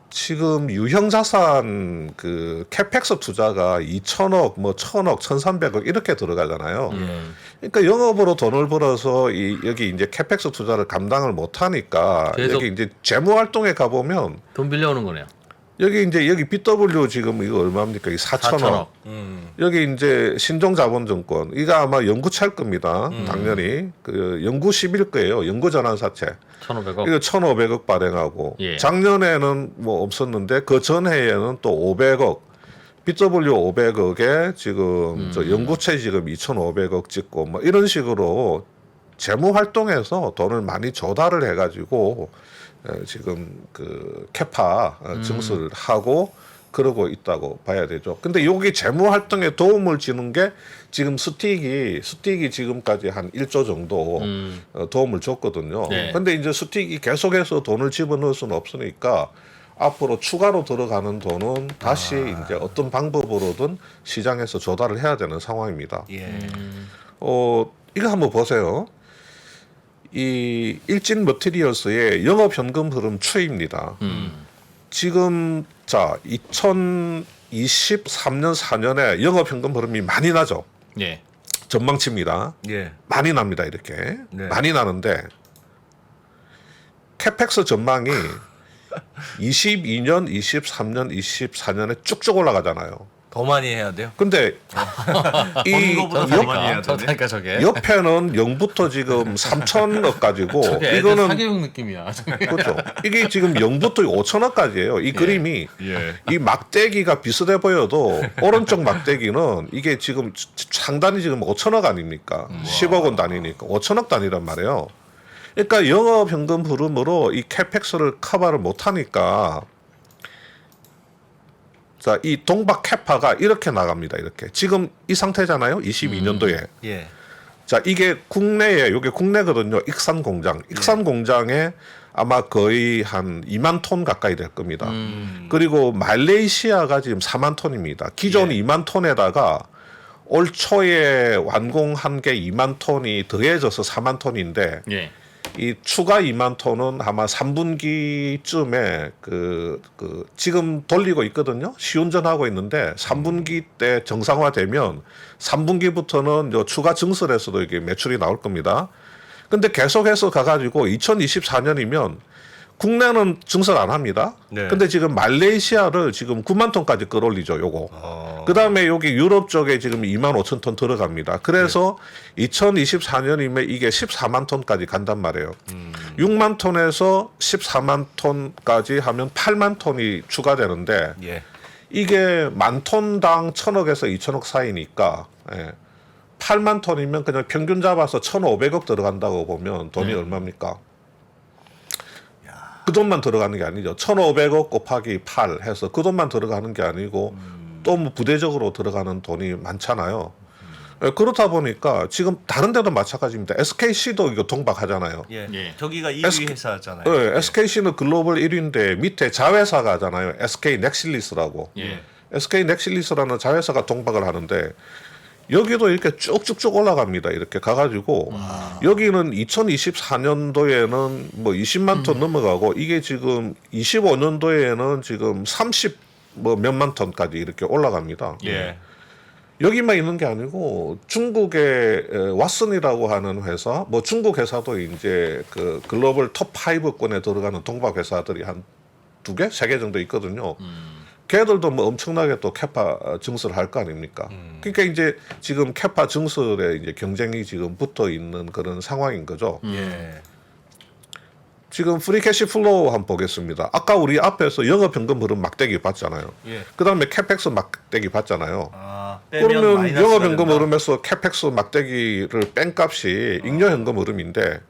지금 유형 자산 그 캐펙스 투자가 2천억, 뭐 1,000억, 1,300억 이렇게 들어가잖아요. 그러니까 영업으로 돈을 벌어서 여기 이제 캐펙스 투자를 감당을 못 하니까 계속 여기 이제 재무 활동에 가 보면 돈 빌려오는 거네요. 여기 BW 지금 이거 얼마입니까? 이 4천억. 여기 이제 신종자본증권 이거 아마 연구차일 겁니다. 당연히 그 연구십일 거예요. 연구전환사채. 1,500억. 이거 1,500억 발행하고 예. 작년에는 뭐 없었는데 그 전해에는 또 500억 BW 500억에 지금 저 연구채 지금 2,500억 찍고 뭐 이런 식으로 재무 활동에서 돈을 많이 조달을 해가지고 지금 그 캐파 증수를 하고 그러고 있다고 봐야 되죠. 근데 여기 재무 활동에 도움을 주는 게 지금 스틱이 지금까지 한 1조 정도 도움을 줬거든요. 네. 근데 이제 스틱이 계속해서 돈을 집어넣을 수는 없으니까 앞으로 추가로 들어가는 돈은 다시 이제 어떤 방법으로든 시장에서 조달을 해야 되는 상황입니다. 예. 이거 한번 보세요. 이 일진 머티리얼스의 영업 현금 흐름 추이입니다. 지금 자 2023년 4년에 영업 현금 흐름이 많이 나죠. 예. 전망치입니다. 예. 많이 납니다. 이렇게 네. 많이 나는데 캐펙스 전망이 22년, 23년, 24년에 쭉쭉 올라가잖아요. 더 많이 해야 돼요. 근데 이 거보다 더 많이 해야 되네. 저다니까 저게. 옆에는 0부터 지금 3천억 가지고 저게 애들 이거는 사교육 느낌이야. 저게. 그렇죠. 이게 지금 0부터 5천억까지예요. 이 그림이 예. 이 막대기가 비슷해 보여도 오른쪽 막대기는 이게 지금 상단이 지금 5천억 아닙니까? 10억 원 단위니까 5천억 단위란 말이에요. 그러니까 영업 현금 흐름으로 이 캐펙스를 커버를 못 하니까 자, 이 동박 캐파가 이렇게 나갑니다. 이렇게. 지금 이 상태잖아요. 22년도에. 예. 자, 이게 국내에, 이게 국내거든요. 익산 공장. 익산 공장에 아마 거의 한 2만 톤 가까이 될 겁니다. 그리고 말레이시아가 지금 4만 톤입니다. 기존 2만 톤에다가 올 초에 완공한 게 2만 톤이 더해져서 4만 톤인데 예. 이 추가 2만 톤은 아마 3분기쯤에 지금 돌리고 있거든요. 시운전하고 있는데 3분기 때 정상화되면 3분기부터는 요 추가 증설에서도 이게 매출이 나올 겁니다. 근데 계속해서 가가지고 2024년이면 국내는 증설 안 합니다. 네. 근데 지금 말레이시아를 지금 9만 톤까지 끌어올리죠, 요거. 그 다음에 여기 유럽 쪽에 지금 2만 5천 톤 들어갑니다. 그래서 2024년이면 이게 14만 톤까지 간단 말이에요. 6만 톤에서 14만 톤까지 하면 8만 톤이 추가되는데 예. 이게 만 톤당 1,000억에서 2,000억 사이니까 8만 톤이면 그냥 평균 잡아서 1,500억 들어간다고 보면 돈이 얼마입니까? 그 돈만 들어가는 게 아니죠. 1,500억 곱하기 8 해서 그 돈만 들어가는 게 아니고 또 뭐 부대적으로 들어가는 돈이 많잖아요. 그렇다 보니까 지금 다른 데도 마찬가지입니다. SKC도 이거 동박하잖아요. 예. 예. 저기가 1위 회사잖아요. 네, SKC는 글로벌 1위인데 밑에 자회사가 하잖아요. SK 넥실리스라고. 예. SK 넥실리스라는 자회사가 동박을 하는데 여기도 이렇게 쭉쭉쭉 올라갑니다. 이렇게 가가지고 여기는 2024년도에는 뭐 20만 톤 넘어가고 이게 지금 25년도에는 지금 30 뭐 몇만 톤까지 이렇게 올라갑니다. 예. 여기만 있는 게 아니고 중국의 왓슨이라고 하는 회사, 뭐 중국 회사도 이제 그 글로벌 톱 5권에 들어가는 동박 회사들이 한 2개, 3개 정도 있거든요. 걔들도 뭐 엄청나게 또 캐파 증설을 할 거 아닙니까? 그러니까 이제 지금 캐파 증설에 이제 경쟁이 지금 붙어 있는 그런 상황인 거죠. 예. 지금 프리캐시 플로우 한번 보겠습니다. 아까 우리 앞에서 영업현금 흐름 막대기 봤잖아요. 예. 그다음에 캐펙스 막대기 봤잖아요. 아, 그러면 영업현금 흐름에서 캐펙스 막대기를 뺀 값이 잉여현금 흐름인데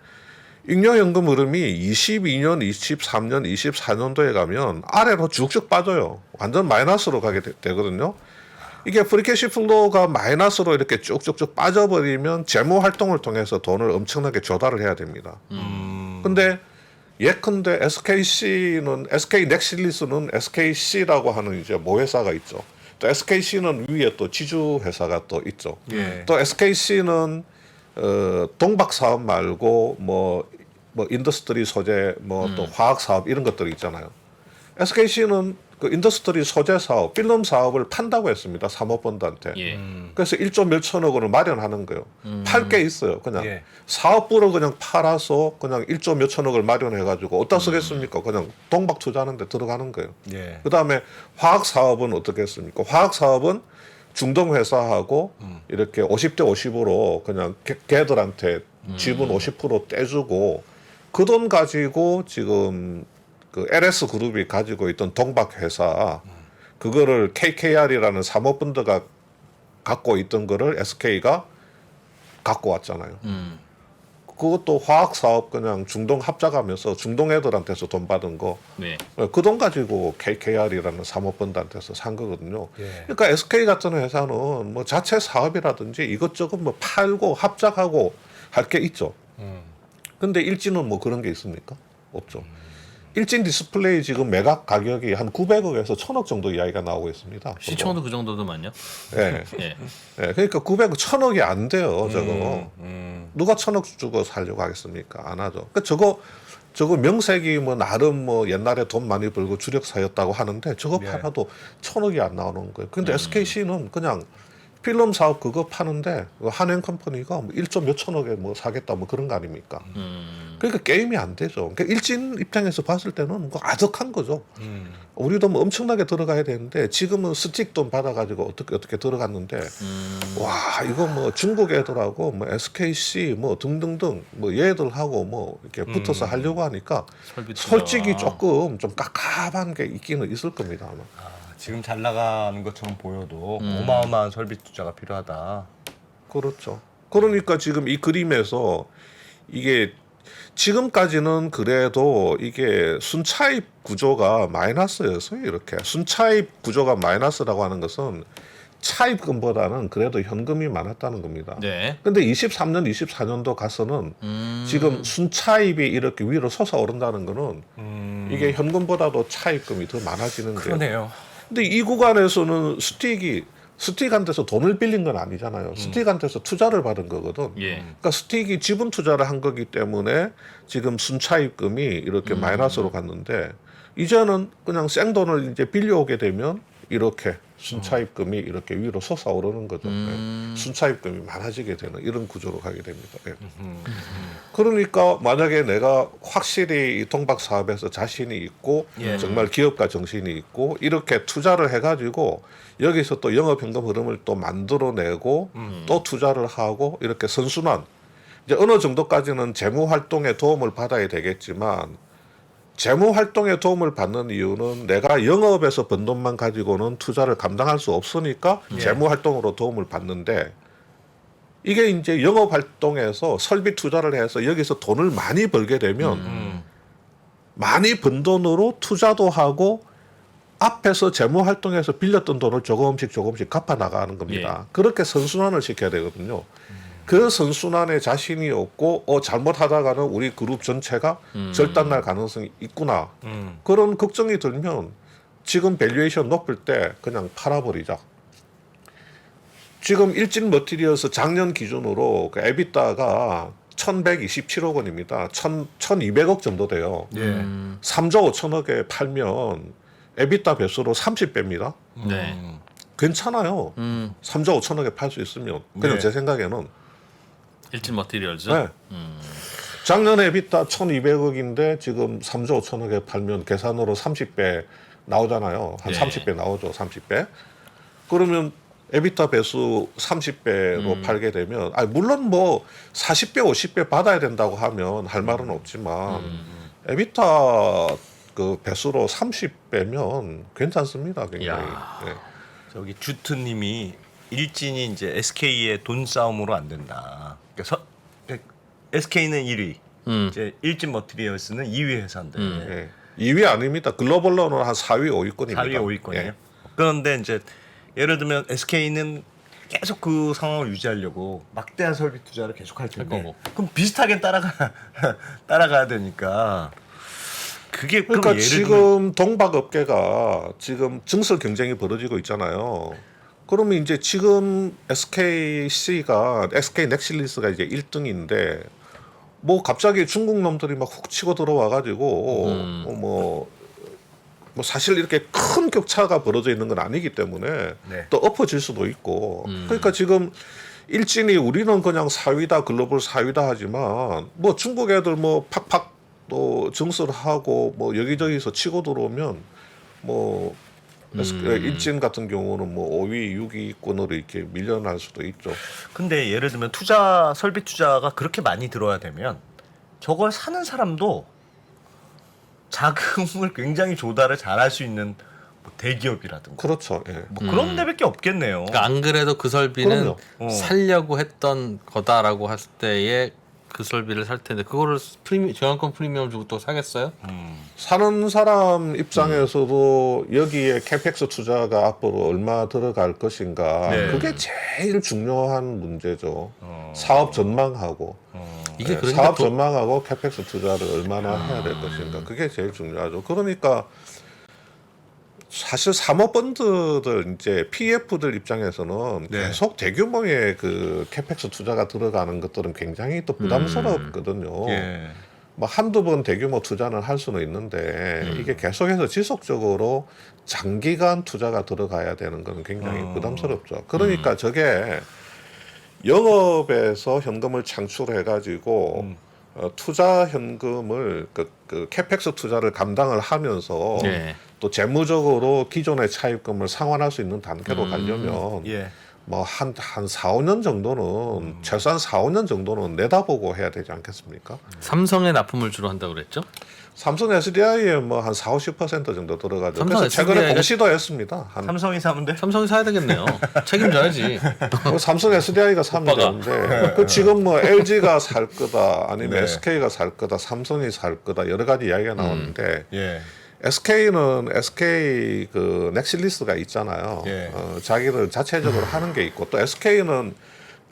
잉여현금 흐름이 22년, 23년, 24년도에 가면 아래로 쭉쭉 빠져요. 완전 마이너스로 가게 되거든요. 이게 프리캐시 플로우가 마이너스로 이렇게 쭉쭉쭉 빠져버리면 재무 활동을 통해서 돈을 엄청나게 조달을 해야 됩니다. 근데 예컨대 SKC는 SK넥실리스는 SKC라고 하는 이제 모회사가 있죠. 또 SKC는 위에 또 지주 회사가 또 있죠. 예. 또 SKC는 동박 사업 말고 뭐 인더스트리 소재 뭐 또 화학 사업 이런 것들이 있잖아요. SKC는 그 인더스트리 소재 사업, 필름 사업을 판다고 했습니다. 사모펀드한테. 예. 그래서 1조 몇천억 원을 마련하는 거예요. 팔 게 있어요. 그냥 예. 사업부를 그냥 팔아서 그냥 1조 몇천억을 마련해가지고 어디다 쓰겠습니까? 그냥 동박 투자하는데 들어가는 거예요. 예. 그다음에 화학 사업은 어떻게 했습니까? 화학 사업은 중동 회사하고 이렇게 50대 50으로 그냥 걔들한테 지분 50% 떼주고 그 돈 가지고 지금 그 LS 그룹이 가지고 있던 동박 회사 그거를 KKR이라는 사모펀드가 갖고 있던 거를 SK가 갖고 왔잖아요. 그것도 화학 사업 그냥 중동 합작하면서 중동 애들한테서 돈 받은 거. 네. 그 돈 가지고 KKR이라는 사모펀드한테서 산 거거든요. 예. 그러니까 SK 같은 회사는 뭐 자체 사업이라든지 이것저것 뭐 팔고 합작하고 할 게 있죠. 근데 일진은 뭐 그런 게 있습니까? 없죠. 일진 디스플레이 지금 매각 가격이 한 900억에서 1000억 정도 이야기가 나오고 있습니다. 시총도 그 정도도만요. 예. 예. 예. 그러니까 900억, 1000억이 안 돼요, 저거. 누가 1000억 주고 살려고 하겠습니까? 안 하죠. 그러니까 저거 명색이 뭐 나름 뭐 옛날에 돈 많이 벌고 주력사였다고 하는데 저거 예. 팔아도 1000억이 안 나오는 거예요. 근데 SKC는 그냥 필름 사업 그거 파는데 한행 컴퍼니가 뭐 1조 몇천억에 뭐 사겠다 뭐 그런 거 아닙니까? 그러니까 게임이 안 되죠. 그러니까 일진 입장에서 봤을 때는 뭐 아득한 거죠. 우리도 뭐 엄청나게 들어가야 되는데 지금은 스틱 돈 받아가지고 어떻게 들어갔는데 와 이거 뭐 중국 애들하고 뭐 SKC 뭐 등등등 뭐 얘들하고 뭐 이렇게 붙어서 하려고 하니까 솔직히 조금 좀 깝깝한 게 있기는 있을 겁니다 아마. 지금 잘 나가는 것처럼 보여도 어마어마한 설비 투자가 필요하다. 그렇죠. 그러니까 지금 이 그림에서 이게 지금까지는 그래도 이게 순차입 구조가 마이너스였어요. 이렇게 순차입 구조가 마이너스라고 하는 것은 차입금보다는 그래도 현금이 많았다는 겁니다. 네. 근데 23년, 24년도 가서는 지금 순차입이 이렇게 위로 솟아오른다는 거는 이게 현금보다도 차입금이 더 많아지는 거예요. 그러네요. 근데 이 구간에서는 스틱한테서 돈을 빌린 건 아니잖아요. 스틱한테서 투자를 받은 거거든. 예. 그러니까 스틱이 지분 투자를 한 거기 때문에 지금 순차입금이 이렇게 마이너스로 갔는데 이제는 그냥 생돈을 이제 빌려오게 되면 이렇게 순차입금이 이렇게 위로 솟아오르는 거죠. 예. 순차입금이 많아지게 되는 이런 구조로 가게 됩니다. 예. 그러니까 만약에 내가 확실히 이 동박 사업에서 자신이 있고 예. 정말 기업가 정신이 있고 이렇게 투자를 해가지고 여기서 또 영업현금 흐름을 또 만들어내고 또 투자를 하고 이렇게 선순환 이제 어느 정도까지는 재무 활동에 도움을 받아야 되겠지만 재무 활동에 도움을 받는 이유는 내가 영업에서 번 돈만 가지고는 투자를 감당할 수 없으니까 재무 활동으로 도움을 받는데 이게 이제 영업 활동에서 설비 투자를 해서 여기서 돈을 많이 벌게 되면 많이 번 돈으로 투자도 하고 앞에서 재무 활동에서 빌렸던 돈을 조금씩 갚아 나가는 겁니다. 그렇게 선순환을 시켜야 되거든요. 그 선순환에 자신이 없고 잘못하다가는 우리 그룹 전체가 절단날 가능성이 있구나. 그런 걱정이 들면 지금 밸류에이션 높을 때 그냥 팔아버리자. 지금 일진 머티리얼스 작년 기준으로 그 에비타가 1127억 원입니다. 1200억 정도 돼요. 예. 3조 5천억에 팔면 에비타 배수로 30배입니다. 네. 괜찮아요. 3조 5천억에 팔 수 있으면. 그냥 네. 제 생각에는. 일진 머티리얼즈. 네. 작년에 에비타 1200억인데 지금 3조 5천억에 팔면 계산으로 30배 나오잖아요. 한 네. 30배 나오죠. 30배. 그러면 에비타 배수 30배로 팔게 되면 물론 뭐 40배 50배 받아야 된다고 하면 할 말은 없지만 에비타 그 배수로 30배면 괜찮습니다. 굉장히. 야. 예. 저기 주트님이 일진이 이제 SK의 돈 싸움으로 안 된다. 그러니까 SK는 1위, 이제 일진 머티리얼스는 2위 회사인데 예. 2위 아닙니다. 글로벌로는 한 4위, 5위권입니다. 4위, 5위권이요. 예. 그런데 이제 예를 들면 SK는 계속 그 상황을 유지하려고 막대한 설비 투자를 계속 할 텐데 거고. 그럼 비슷하게 따라가야 되니까 그게 그럼 그러니까 예를 지금 동박업계가 지금 증설 경쟁이 벌어지고 있잖아요. 그러면 이제 지금 SKC가 SK 넥실리스가 이제 1등인데 뭐 갑자기 중국 놈들이 막 훅 치고 들어와 가지고 뭐 사실 이렇게 큰 격차가 벌어져 있는 건 아니기 때문에 네. 또 엎어질 수도 있고 그러니까 지금 일진이 우리는 그냥 4위다 글로벌 4위다 하지만 뭐 중국 애들 뭐 팍팍 또 증설하고 뭐 여기저기서 치고 들어오면 뭐 일진 같은 경우는 뭐 5위, 6위권으로 이렇게 밀려날 수도 있죠. 근데 예를 들면 설비 투자가 그렇게 많이 들어야 되면 저걸 사는 사람도 자금을 굉장히 조달을 잘할 수 있는 뭐 대기업이라든가 그렇죠. 예. 뭐 그런 데밖에 없겠네요. 그러니까 안 그래도 그 설비는 그럼요. 살려고 했던 거다라고 했을 때에 그 설비를 살 텐데 그거를 저항권 프리미엄 주고 또 사겠어요? 사는 사람 입장에서도 여기에 캐펙스 투자가 앞으로 얼마 들어갈 것인가 네. 그게 제일 중요한 문제죠. 사업 전망하고 이게 네, 그러니까 사업 또- 전망하고 캐펙스 투자를 얼마나 해야 될 것인가 그게 제일 중요하죠. 그러니까 사실 사모펀드들 이제 PF들 입장에서는 네. 계속 대규모의 그 캐펙스 투자가 들어가는 것들은 굉장히 또 부담스럽거든요. 예. 뭐 한두 번 대규모 투자는 할 수는 있는데 이게 계속해서 지속적으로 장기간 투자가 들어가야 되는 건 굉장히 부담스럽죠. 그러니까 저게 영업에서 현금을 창출해 가지고 투자 현금을 그 캐펙스 투자를 감당을 하면서 네. 또 재무적으로 기존의 차입금을 상환할 수 있는 단계로 가려면 예. 뭐 한 4, 5년 정도는 최소한 4, 5년 정도는 내다보고 해야 되지 않겠습니까? 삼성에 납품을 주로 한다고 그랬죠? 삼성 SDI에 뭐 한 4, 50% 정도 들어가죠. 삼성 그래서 최근에 SDI 가 공시도 했습니다. 한 삼성이 사면 돼? 삼성이 사야 되겠네요. 책임져야지. 뭐 삼성 SDI가 사면 오빠가. 되는데 그 지금 뭐 LG가 살 거다 아니면 네. SK가 살 거다 삼성이 살 거다 여러 가지 이야기가 나오는데 예. SK는 SK 그 넥실리스가 있잖아요. 예. 자기들 자체적으로 하는 게 있고 또 SK는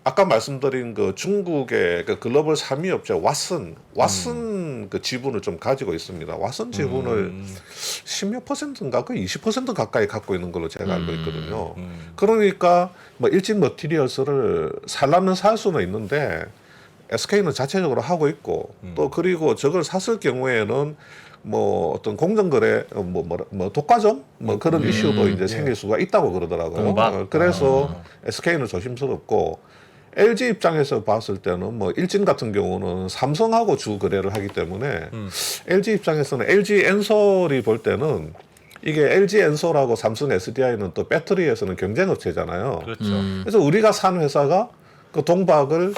아까 말씀드린 그 중국의 그 글로벌 3위 업체 왓슨 그 지분을 좀 가지고 있습니다. 왓슨 지분을 10몇 %인가 그 20% 가까이 갖고 있는 걸로 제가 알고 있거든요. 그러니까 뭐 일진 머티리얼스를 살라면 살 수는 있는데 SK는 자체적으로 하고 있고 또 그리고 저걸 샀을 경우에는 뭐 어떤 공정거래 뭐 독과점 뭐 그런 이슈도 이제 생길 수가 있다고 그러더라고요. 동박? 그래서 SK는 조심스럽고 LG 입장에서 봤을 때는 뭐 일진 같은 경우는 삼성하고 주 거래를 하기 때문에 LG 입장에서는 LG 엔솔이 볼 때는 이게 LG 엔솔하고 삼성 SDI는 또 배터리에서는 경쟁 업체잖아요. 그렇죠. 그래서 우리가 산 회사가 그 동박을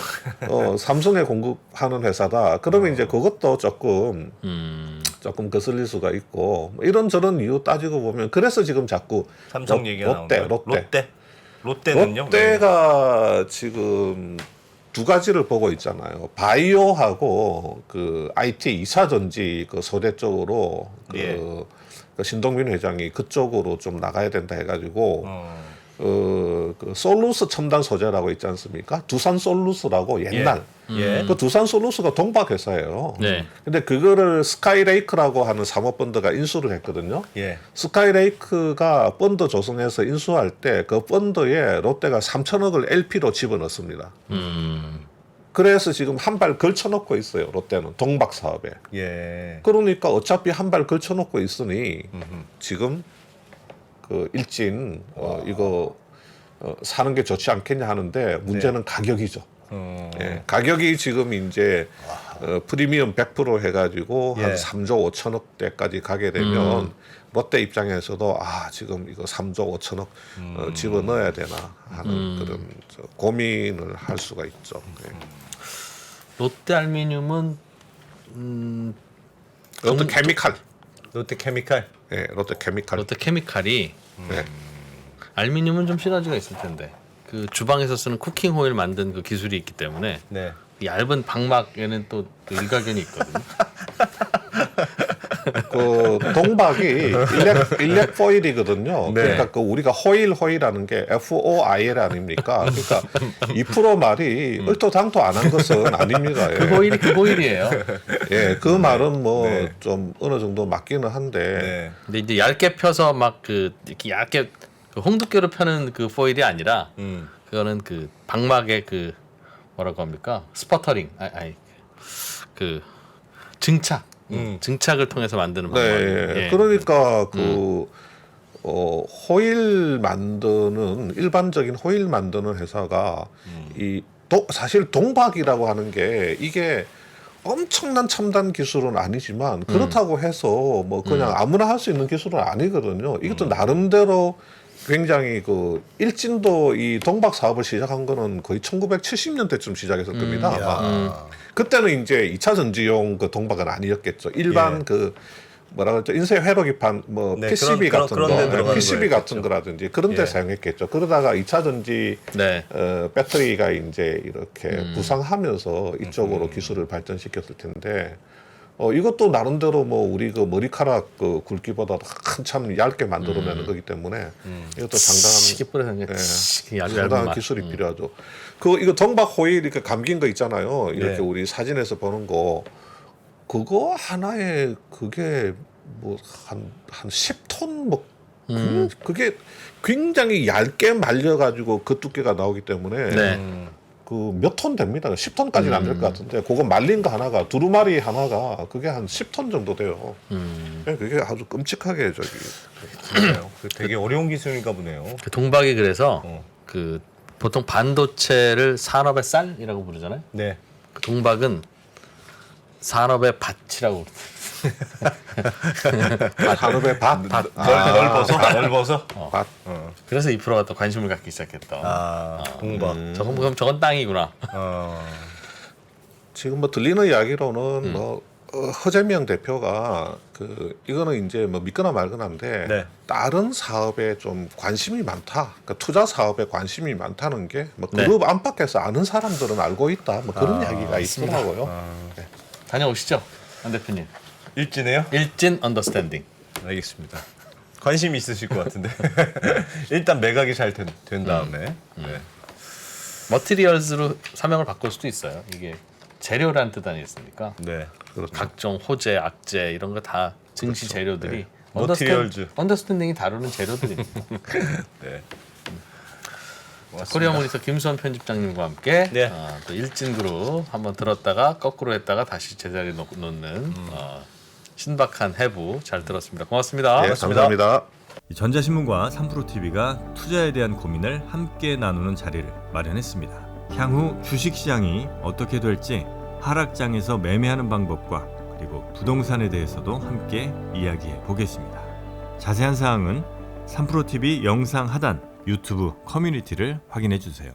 삼성에 공급하는 회사다. 그러면 이제 그것도 조금 거슬릴 수가 있고 뭐 이런저런 이유 따지고 보면 그래서 지금 자꾸 삼성 얘기가 롯데. 롯데는요? 롯데가 지금 두 가지를 보고 있잖아요. 바이오하고 그 IT 2차 전지 그 소재 쪽으로 예. 그 신동빈 회장이 그쪽으로 좀 나가야 된다 해가지고 그 솔루스 첨단 소재라고 있지 않습니까? 두산 솔루스라고 옛날 예. 그 두산 솔루스가 동박 회사예요. 네. 근데 그거를 스카이레이크라고 하는 사모펀드가 인수를 했거든요. 예. 스카이레이크가 펀드 조성해서 인수할 때 그 펀드에 롯데가 3천억을 LP로 집어넣습니다. 그래서 지금 한 발 걸쳐놓고 있어요. 롯데는 동박 사업에. 예. 그러니까 어차피 한 발 걸쳐놓고 있으니 지금 그 일진 이거 사는 게 좋지 않겠냐 하는데 문제는 가격이죠. 예, 가격이 지금 이제 프리미엄 100% 해가지고 한 예. 3조 5천억대까지 가게 되면 롯데 입장에서도 지금 이거 3조 5천억 집어넣어야 되나 하는 그런 고민을 할 수가 있죠. 예. 롯데알미늄은 롯데케미칼. 롯데케미칼. 예, 롯데케미칼. 롯데케미칼이 네. 알루미늄은 좀 시너지가 있을 텐데 그 주방에서 쓰는 쿠킹 호일 만든 그 기술이 있기 때문에 네. 얇은 방막에는 또 일가견이 있거든요. 그 동박이 일렉 포일이거든요. 네. 그러니까 그 우리가 호일하는 게 FOIL 아닙니까? 그러니까 2% 말이 얼토당토 안 한 것은 아닙니다. 예. 그 호일이 그 호일이에요. 예, 그 말은 뭐 네. 좀 어느 정도 맞기는 한데 네. 근데 이제 얇게 펴서 막 그 이렇게 얇게 그 홍두깨로 펴는 그 포일이 아니라 그거는 그 방막의 그 뭐라고 합니까? 스퍼터링 아니 그 증착 증착을 통해서 만드는 네, 방법이에요. 예. 그러니까 그 호일 만드는 일반적인 호일 만드는 회사가 사실 동박이라고 하는 게 이게 엄청난 첨단 기술은 아니지만 그렇다고 해서 뭐 그냥 아무나 할 수 있는 기술은 아니거든요. 이것도 나름대로 굉장히 그 일진도 이 동박 사업을 시작한 거는 거의 1970년대쯤 시작했을 겁니다. 아마. 그때는 이제 2차 전지용 그 동박은 아니었겠죠. 일반 예. 그 뭐라 그러죠? 인쇄 회로기판 뭐 네, PCB 그런- 같은 그런 데 거, 들어가는 PCB 같은 거였겠죠. 거라든지 그런 데 예. 사용했겠죠. 그러다가 2차 전지 네. 배터리가 이제 이렇게 부상하면서 이쪽으로 기술을 발전시켰을 텐데 이것도 나름대로 뭐 우리 그 머리카락 그 굵기보다 한참 얇게 만들어내는 거기 때문에 이것도 시계 상당한 뿌려서 그냥 얇은 상당한 맛. 기술이 필요하죠. 이거 동박 호일 이렇게 감긴 거 있잖아요. 이렇게 네. 우리 사진에서 보는 거 그거 하나에 그게 뭐 한 10톤 뭐 그게 굉장히 얇게 말려가지고 그 두께가 나오기 때문에 네. 그 몇 톤 됩니다. 10톤까지는 안 될 것 같은데 그거 말린 거 하나가 두루마리 하나가 그게 한 10톤 정도 돼요. 그게 아주 끔찍하게 저기 진짜요. 되게 어려운 기술인가 보네요. 그 동박이 그래서 어. 그 보통 반도체를 산업의 쌀이라고 부르잖아요. 네. 그 동박은 산업의 밭이라고 산업의 밭. 넓어서 넓어서. 밭. 그래서 2%가 또 관심을 갖기 시작했던. 동박. 저건 그럼 저건 땅이구나. 지금 뭐 들리는 이야기로는 뭐 허재명 대표가 이거는 이제 뭐 믿거나 말거나인데 네. 다른 사업에 좀 관심이 많다. 그러니까 투자 사업에 관심이 많다는 게 뭐 네. 그룹 안팎에서 아는 사람들은 알고 있다. 뭐 그런 이야기가 있더라고요. 다녀오시죠, 안 대표님. 일진해요? 일진 언더스탠딩. 알겠습니다. 관심이 있으실 것 같은데 일단 매각이 잘 된 다음에 네. 머티리얼즈로 사명을 바꿀 수도 있어요. 이게 재료라는 뜻 아니겠습니까? 네. 각종 호재, 악재 이런 거 다 증시 재료들이 머티리얼즈. 언더스탠딩이 다루는 재료들입니다. 네. 코리아 모니터 김수원 편집장님과 함께 네. 또 일진그룹 한번 들었다가 거꾸로 했다가 다시 제자리에 놓는 신박한 해부 잘 들었습니다. 고맙습니다. 네, 감사합니다. 전자신문과 3프로TV가 투자에 대한 고민을 함께 나누는 자리를 마련했습니다. 향후 주식시장이 어떻게 될지 하락장에서 매매하는 방법과 그리고 부동산에 대해서도 함께 이야기해 보겠습니다. 자세한 사항은 3프로TV 영상 하단 유튜브 커뮤니티를 확인해 주세요.